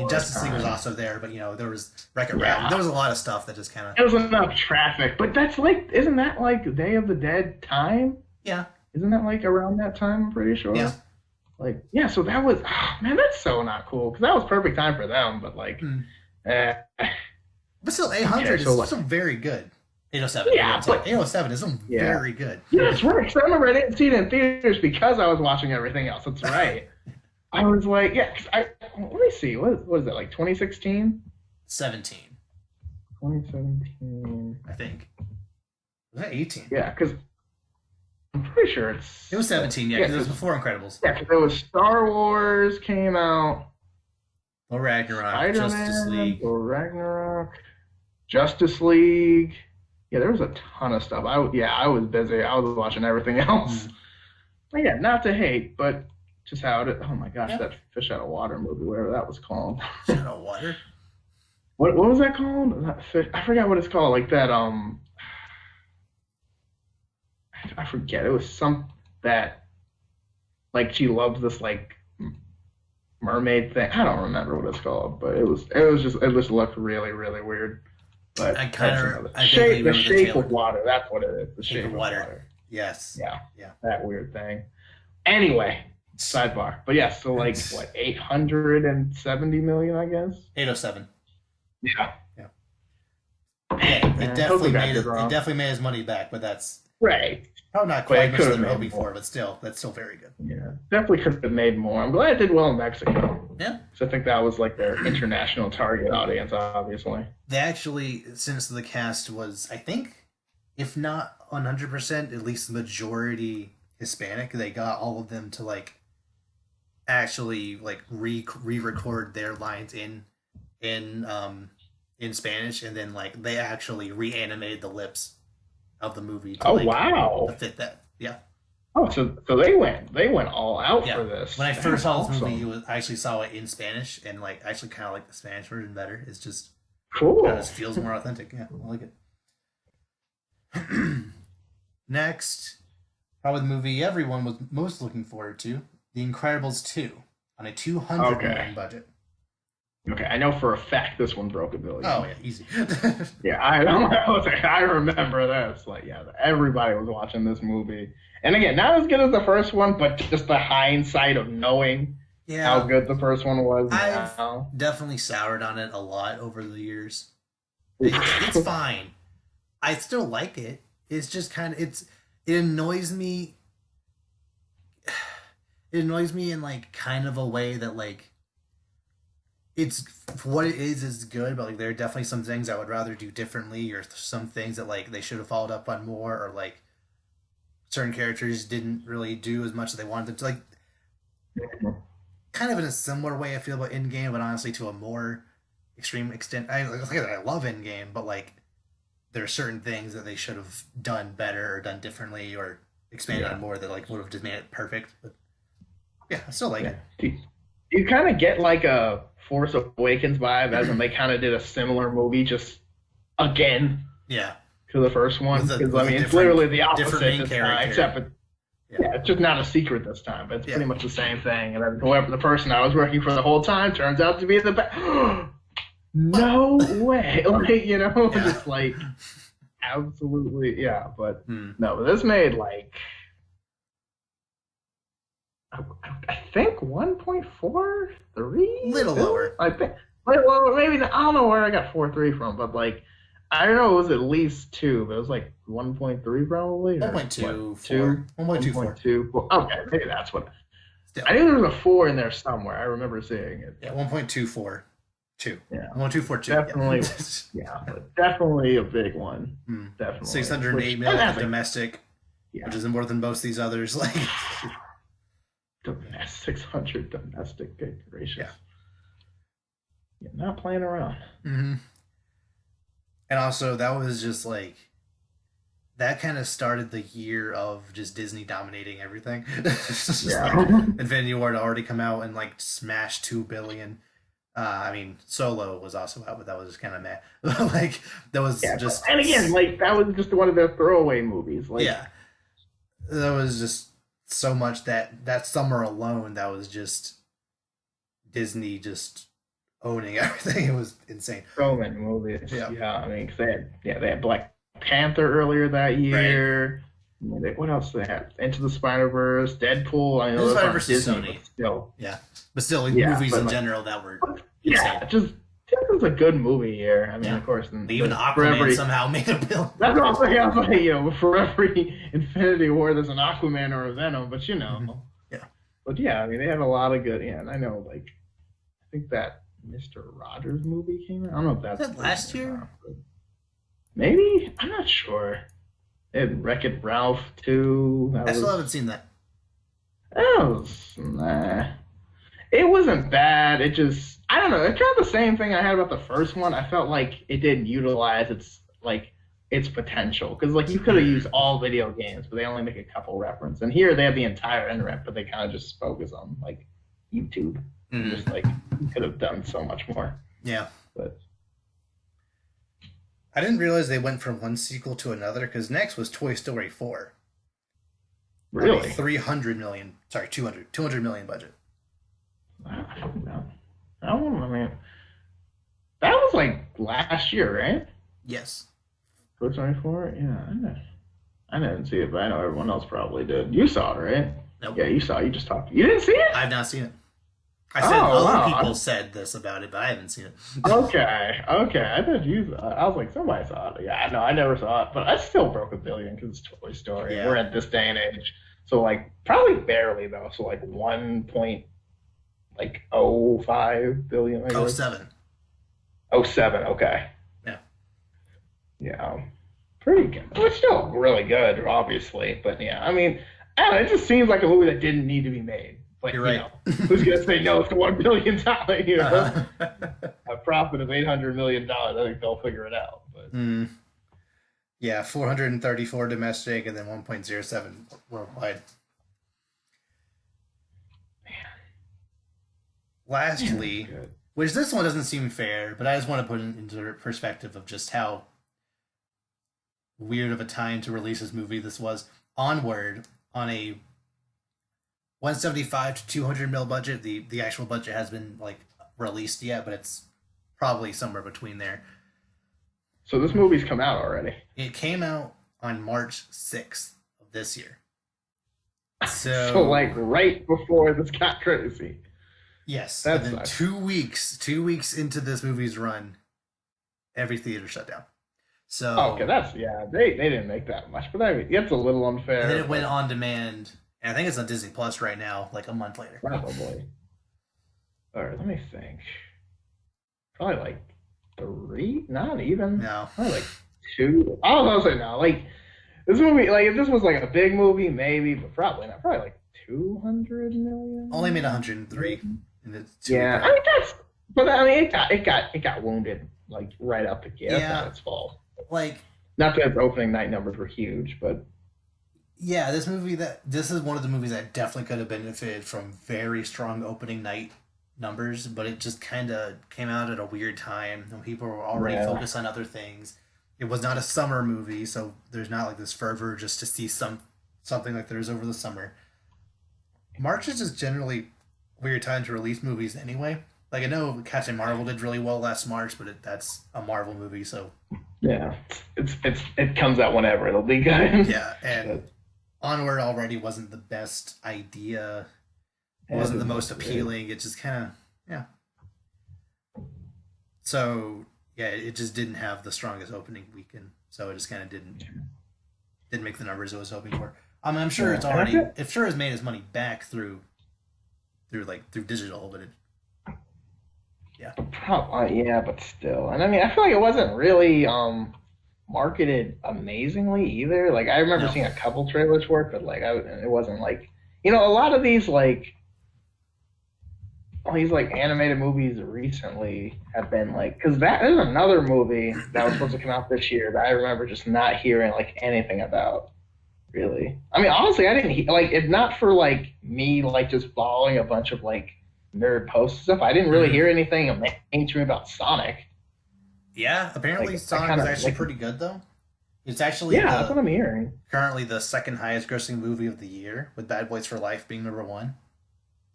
Justice League was also there, but there was Wreck-It Ralph. There was a lot of stuff that just kind of. There was enough traffic, but that's isn't that like Day of the Dead time? Yeah. Isn't that like around that time? I'm pretty sure. Yeah. So that was man, that's so not cool because that was perfect time for them, but like. But still, 800 is still very good. 807. Yeah, but 807 is very good. Yeah, that's right. So I remember I didn't see it in theaters because I was watching everything else. That's right. I was like, let me see. What is that, like 2016? 17. 2017. I think. Was that 18? Yeah, because I'm pretty sure it was 17, because it was before Incredibles. Yeah, because it was Star Wars came out. Or Ragnarok, Spider-Man, Justice League. Or Ragnarok, Justice League. Yeah, there was a ton of stuff. I was busy. I was watching everything else. Mm. But yeah, not to hate, but just how it. Oh my gosh, Yeah. that Fish Out of Water movie, whatever that was called. Shadow Water. What was that called? I forgot what it's called. Like that. I forget. It was some that like she loves this like mermaid thing. I don't remember what it's called, but it just looked really really weird. But I vaguely the remember shape trailer. of water. That's what it is. The Shape shape of of Water. water. Yes. Yeah. Yeah. That weird thing. Anyway, sidebar. But yeah, so like what, 870 million, I guess? 807. Yeah. Yeah. Yeah, it definitely made his money back, but that's right. probably not quite much they're hoping for, but still, that's still very good. Yeah. Definitely could have made more. I'm glad it did well in Mexico. Yeah. So I think that was like their international target audience, obviously. They actually, since the cast was, I think, if not 100%, at least the majority Hispanic, they got all of them to like actually like re-record their lines in Spanish, and then like they actually reanimated the lips of the movie to, to fit that. Yeah. Oh, so they went all out for this. When I first saw this movie, I actually saw it in Spanish, and like I actually kind of like the Spanish version better. It's just cool. It just feels more authentic. Yeah, I like it. Next, probably the movie everyone was most looking forward to, The Incredibles 2, on a $200 million budget. Okay, I know for a fact this one broke $1 billion. Oh yeah, easy. Yeah, I remember this. Like, yeah, everybody was watching this movie, and again, not as good as the first one, but just the hindsight of knowing how good the first one was. I've definitely soured on it a lot over the years. It's fine. I still like it. It's just kind of it annoys me. It annoys me in like kind of a way that like. It's what it is good, but like there are definitely some things I would rather do differently, or some things that like they should have followed up on more, or like certain characters didn't really do as much as they wanted them to. Like, kind of in a similar way I feel about Endgame, but honestly to a more extreme extent. I love Endgame, but like there are certain things that they should have done better or done differently or expanded on more that like would have just made it perfect. But yeah, I still like it. You kind of get like a Force Awakens vibe, as in they kind of did a similar movie, just again. Yeah. To the first one, because I mean, it's literally the opposite this time, except it's just not a secret this time. But it's pretty much the same thing. And then whoever the person I was working for the whole time turns out to be the best. No way! Like just like absolutely, yeah. But no, this made like. I think 1.43. Little lower. I think. Well, maybe I don't know where I got 4.3 from, but like I don't know, it was at least 2, but it was like 1.3 probably. 1.2. 1.2. Okay, maybe that's what. Still. I knew there was a 4 in there somewhere. I remember seeing it. Yeah, 1.242. Yeah, 1.242. Definitely. Yeah, definitely a big one. Definitely. 608 million domestic, which is more than most of these others. Like. 600 domestic, good gracious. Yeah, not playing around. Mm-hmm. And also, that was just like that kind of started the year of just Disney dominating everything. Like, Infinity War had already come out and like smashed $2 billion. I mean, Solo was also out, but that was just kind of meh. Like that was just, and again, like that was just one of their throwaway movies. Like, that was just. So much that summer alone, that was just Disney just owning everything. It was insane. So many movies. Yeah. I mean, they had Black Panther earlier that year. Right. What else they had? Into the Spider-Verse, Deadpool. I know Spider-Verse is Sony. Still. Yeah, but still, movies in general that were insane. It was a good movie year. I mean, of course. Even Aquaman somehow made $1 billion. That's what I'm saying. For every Infinity War, there's an Aquaman or a Venom, but Yeah. But yeah, I mean, they had a lot of good. Yeah, and I know, like, I think that Mr. Rogers movie came out. I don't know if that's last year. Maybe, I'm not sure. They had Wreck-It Ralph too. I still haven't seen that. It wasn't bad. It just, I don't know. It's kind of the same thing I had about the first one. I felt like it didn't utilize its like its potential, because like you could have used all video games, but they only make a couple reference. And here they have the entire internet, but they kind of just focus on like YouTube. And just like you could have done so much more. Yeah. But I didn't realize they went from one sequel to another, because next was Toy Story 4. Really? 300 million. Sorry, 200 million budget. I don't know. I mean, that was like last year, right? Yes. Toy Story 4? Yeah, I didn't see it, but I know everyone else probably did. You saw it, right? Nope. Yeah, you saw it. You just talked. You didn't see it? I've not seen it. I said other people said this about it, but I haven't seen it. Okay. I thought you saw it. I was like, somebody saw it. Yeah, no, I never saw it, but I still broke $1 billion because it's Toy Story. Yeah. We're at this day and age. So, like, probably barely, though. So, like, 1.05 billion. I guess. 07. 07, okay. Yeah. Yeah. Pretty good. It's still really good, obviously. But, yeah, I mean, I don't know, it just seems like a movie that didn't need to be made. But, you're right. You know, who's going to say no to $1 billion? You know? A profit of $800 million. I think they'll figure it out. But. Yeah, 434 domestic and then 1.07 worldwide. Man. Lastly, which this one doesn't seem fair, but I just want to put it into perspective of just how weird of a time to release this movie this was. Onward, on a 175 to 200 mil budget. The actual budget has been like released yet, but it's probably somewhere between there. So this movie's come out already. It came out on March 6th of this year. So like right before this got crazy. Yes. That's and then 2 weeks into this movie's run, every theater shut down. So okay, they didn't make that much, but I mean, it's a little unfair. And then it went on demand, and I think it's on Disney Plus right now, like a month later. Probably. All right, let me think. Probably like 3, not even. No, probably like 2. I don't know. Say no. Like this movie, like if this was like a big movie, maybe, but probably not. Probably like 200 million. Only made 103. Yeah, I mean that's. But I mean, it got wounded like right out the gate. That's not its fault. Like, not that its opening night numbers were huge, but yeah, this is one of the movies that definitely could have benefited from very strong opening night numbers, but it just kind of came out at a weird time when people were already focused on other things. It was not a summer movie, so there's not like this fervor just to see something like there is over the summer. March is just generally a weird time to release movies anyway. Like, I know Captain Marvel did really well last March, but that's a Marvel movie, so yeah, it comes out whenever it'll be good. Yeah, and Onward already wasn't the best idea. It wasn't the most appealing. It just kind of So yeah, it just didn't have the strongest opening weekend, so it just kind of didn't make the numbers it was hoping for. I mean, I'm sure it's made its money back through digital, but it. Yeah. Yeah, but still. And I mean, I feel like it wasn't really marketed amazingly either. Like, I remember seeing a couple trailers for it, but like, it wasn't like, a lot of these animated movies recently have been like, because there's another movie that was supposed to come out this year that I remember just not hearing like anything about. Really. I mean, honestly, I didn't if not for like me like just following a bunch of like nerd posts and stuff, I didn't really hear anything mainstream about Sonic. Yeah, apparently Sonic is actually pretty good though. It's actually that's what I'm hearing. Currently the second highest grossing movie of the year, with Bad Boys for Life being number 1.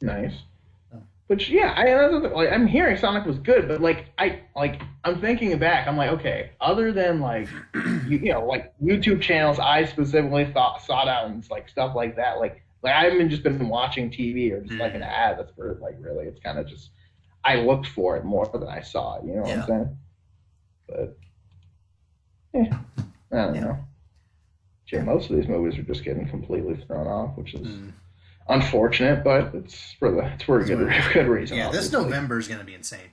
Nice. Which I'm hearing Sonic was good, but I'm thinking back, I'm like, okay, other than like like YouTube channels I specifically sought out and like stuff like that, like I haven't just been watching TV or just like an ad that's for like really, it's kind of just I looked for it more than I saw it, you know what I'm saying? But I don't know. Most of these movies are just getting completely thrown off, which is unfortunate, but it's for a good reason. Yeah, obviously. This November is going to be insane.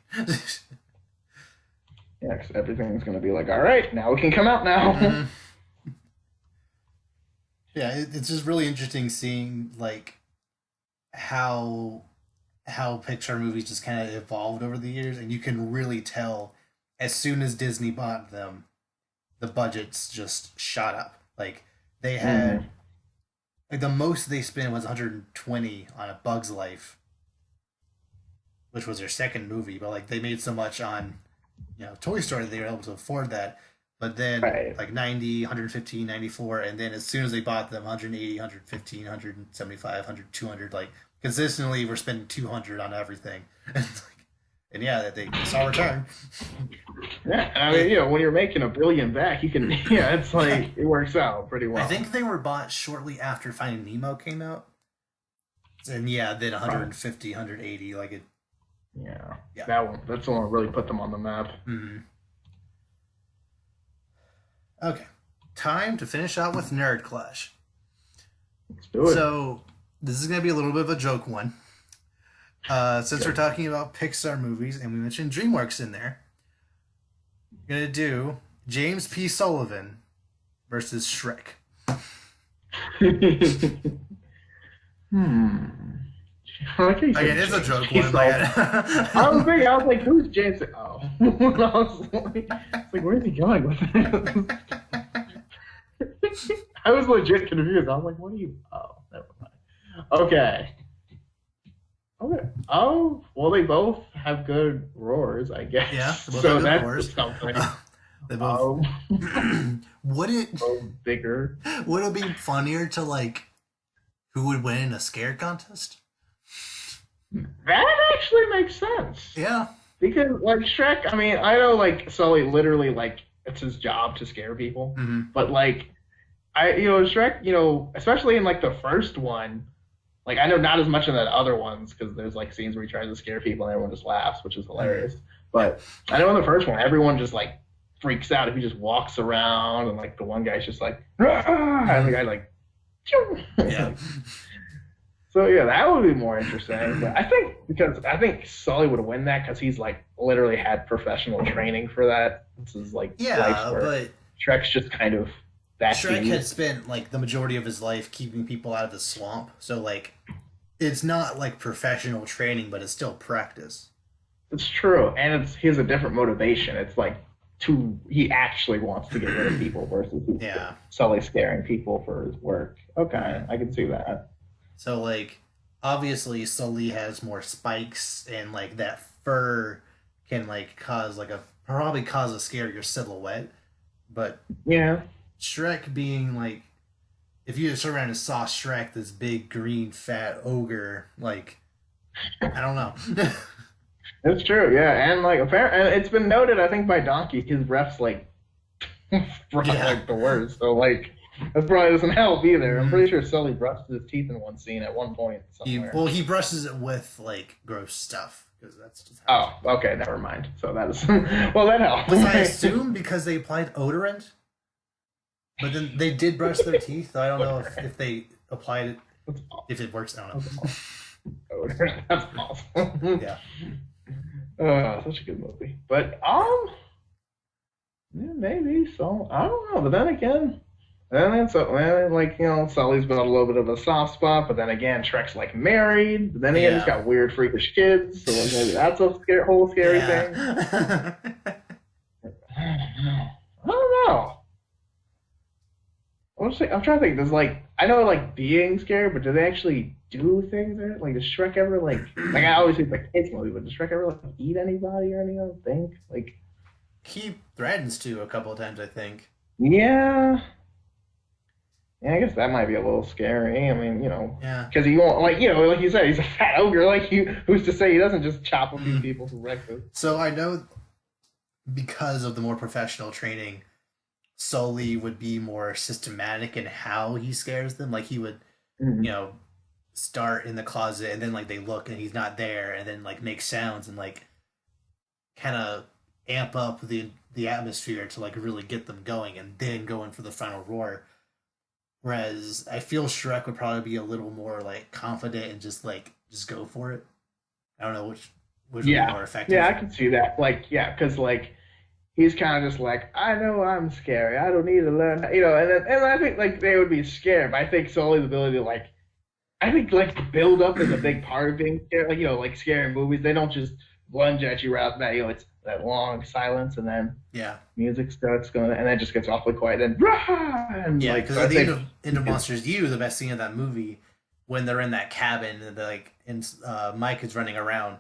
Yeah, because everything's going to be like, all right, now we can come out now. Mm-hmm. Yeah, it's just really interesting seeing like how Pixar movies just kind of evolved over the years, and you can really tell as soon as Disney bought them, the budgets just shot up. Like they had like the most they spent was 120 on A Bug's Life, which was their second movie, but like they made so much on Toy Story that they were able to afford that. But then like 90, 115, 94, and then as soon as they bought them 180, 115, 175, 100, 200, like consistently we're spending 200 on everything. And yeah, that they saw return. Yeah, I mean, when you're making $1 billion back, you can, it's like, it works out pretty well. I think they were bought shortly after Finding Nemo came out. And then 150, 180, like it. Yeah. That's the one that really put them on the map. Mm-hmm. Okay. Time to finish out with Nerd Clash. Let's do it. So, this is going to be a little bit of a joke one. Since we're talking about Pixar movies and we mentioned DreamWorks in there, we're going to do James P. Sullivan versus Shrek. Okay, it's a joke one. I was like, who's James? Oh. I was like, where's he going with it? I was legit confused. I was like, what are you? Oh, never mind. Okay. Oh, well, they both have good roars, I guess. Yeah, so that's roars. Something. They both. Would it both bigger? Would it be funnier to like who would win in a scare contest? That actually makes sense. Yeah, because like Shrek, I mean, I know like Sully literally like it's his job to scare people, but like Shrek, especially in like the first one. Like, I know not as much in that other ones, because there's, like, scenes where he tries to scare people and everyone just laughs, which is hilarious. But I know in the first one, everyone just, like, freaks out if he just walks around, and, like, the one guy's just like, "Rah!" And the guy, like, yeah. So, yeah, that would be more interesting. But I think Sully would win that, because he's, like, literally had professional training for that. This is, like, life's work. But Shrek's just kind of... Shrek had spent like the majority of his life keeping people out of the swamp, so like it's not like professional training, but it's still practice. It's true, and he has a different motivation. It's like he actually wants to get rid of people versus Sully scaring people for his work. Okay, I can see that. So like obviously Sully has more spikes, and like that fur can like probably cause a scarier silhouette, but yeah. Shrek being like, if you just turn around and saw Shrek, this big green fat ogre, like, I don't know. It's true, yeah, and like apparently it's been noted, I think by Donkey, his breath's like, like the worst. So like that probably doesn't help either. I'm pretty sure Sully brushed his teeth in one scene at one point somewhere. He brushes it with like gross stuff. Because that's just okay, never mind. So that is well, that helps. I assume because they applied odorant. But then they did brush their teeth. So I don't know if they applied it, if it works. I don't know. That's awesome. Yeah. Such a good movie. But yeah, maybe so. I don't know. But then again, Sully's been a little bit of a soft spot. But then again, Shrek's like married. But then again, he's got weird, freakish kids. So like, maybe that's a whole scary thing. I don't know. I'm trying to think. Does I know being scared, but do they actually do things? Like does Shrek ever I always think the kids movie, but does Shrek ever eat anybody or anything? I don't think he threatens to a couple of times. I think. Yeah. Yeah, I guess that might be a little scary. I mean, because he won't like you said, he's a fat ogre. Who's to say he doesn't just chop a few people for breakfast? So I know because of the more professional training. Sully would be more systematic in how he scares them. Like he would, start in the closet and then they look and he's not there, and then make sounds and kind of amp up the atmosphere to really get them going, and then go in for the final roar. Whereas I feel Shrek would probably be a little more confident and just go for it. I don't know which would be more effective. Yeah, I can see that. Because he's kind of just I know I'm scary. I don't need to learn, and I think they would be scared. But I think Sully's ability to I think build up is a big part of being scared. Scary movies, they don't just lunge at you right off the bat. It's that long silence, and then Yeah. music starts going, and then it just gets awfully quiet, and and Yeah, like because so at I the think end of Monsters U, the best scene of that movie, when they're in that cabin and Mike is running around,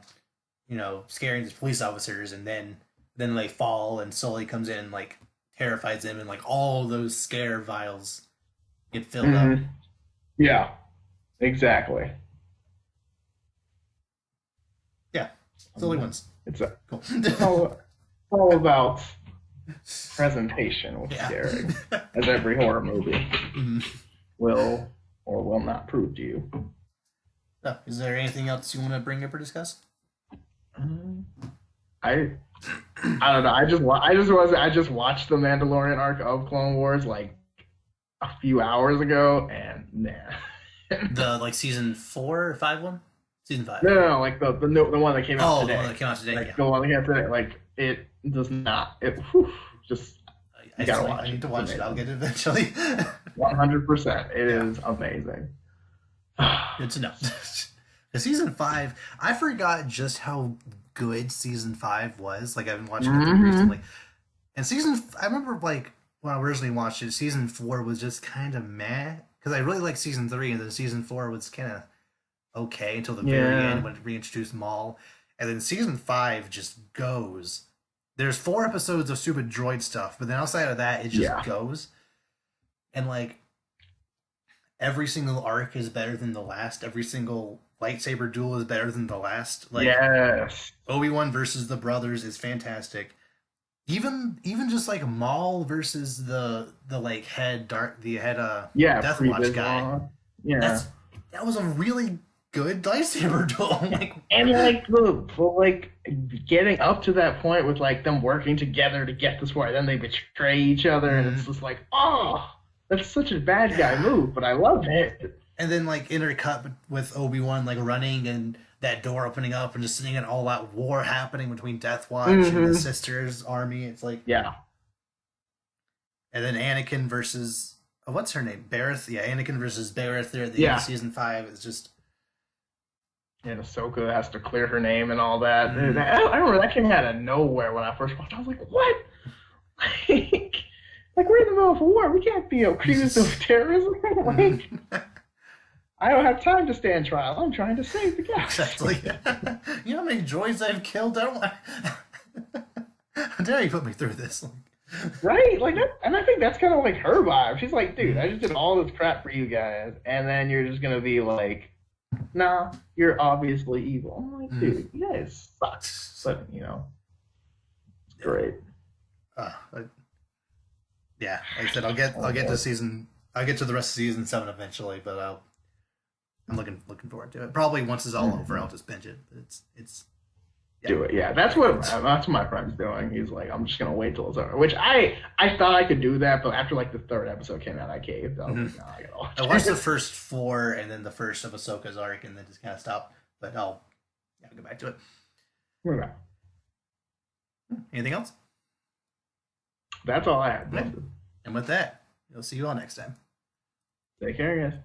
scaring these police officers, and then they fall and Sully comes in and like terrifies them, and like all those scare vials get filled up. Mhm. Yeah, exactly. Yeah, Sully wins. It's Cool. all about presentation with Yeah. scaring, as every horror movie Mhm. will or will not prove to you. So, is there anything else you want to bring up or discuss? I don't know. I just watched the Mandalorian arc of Clone Wars like a few hours ago, and nah. The like season 4 or 5 one? Season 5. No, like the one that came out Oh, today. the one that came out today. Like Yeah. the one that came out today. Like it does not. Just I gotta watch need it. to watch it. I'll get it eventually. 100%. It is amazing. Good to know. The season 5, I forgot just how good season 5 was. Like I've been watching it recently, and I remember like when I originally watched it, season 4 was just kind of meh because I really liked season 3, and then season 4 was kind of okay until the very end when it reintroduced Maul, and then season 5 just goes. There's 4 episodes of stupid droid stuff, but then outside of that, it just goes, and like every single arc is better than the last. Every single lightsaber duel is better than the last. Like Yes. Obi-Wan versus the brothers is fantastic. Even just like Maul versus the like head Death Watch guy. Yeah. That was a really good lightsaber duel. Like, and like like getting up to that point with like them working together to get this far, then they betray each other, and it's just like, oh, that's such a bad guy move, but I love it. And then like intercut with Obi-Wan like running and that door opening up and just seeing an all-out war happening between Death Watch and the Sisters army. It's like, yeah. And then Anakin versus what's her name? Bareth. Yeah, Anakin versus Bareth there at the end of season 5. It's just. And Ahsoka has to clear her name and all that. I remember that came out of nowhere when I first watched. I was like, "What? like we're in the middle of a war. We can't be accused of terrorism." Like, I don't have time to stand trial. I'm trying to save the guy. Exactly. You know how many droids I've killed? How dare you put me through this? Right? Like that, and I think that's kind of like her vibe. She's like, "Dude, I just did all this crap for you guys, and then you're just gonna be like." Nah, you're obviously evil. I'm like, dude, you guys suck. But it's great. Yeah, like I said, I'll get to the rest of season 7 eventually, but I'm looking forward to it. Probably once it's all over, I'll just binge it. It's do it. Yeah, that's what my friend's doing. He's like, I'm just gonna wait till it's over. Which I thought I could do that, but after like the 3rd episode came out, I caved. I was like, no, I gotta watch. I watched the first 4 and then the first of Ahsoka's arc, and then just kind of stopped. But I'll go back to it. Okay. Anything else? That's all I had. And with that, we'll see you all next time. Take care, guys.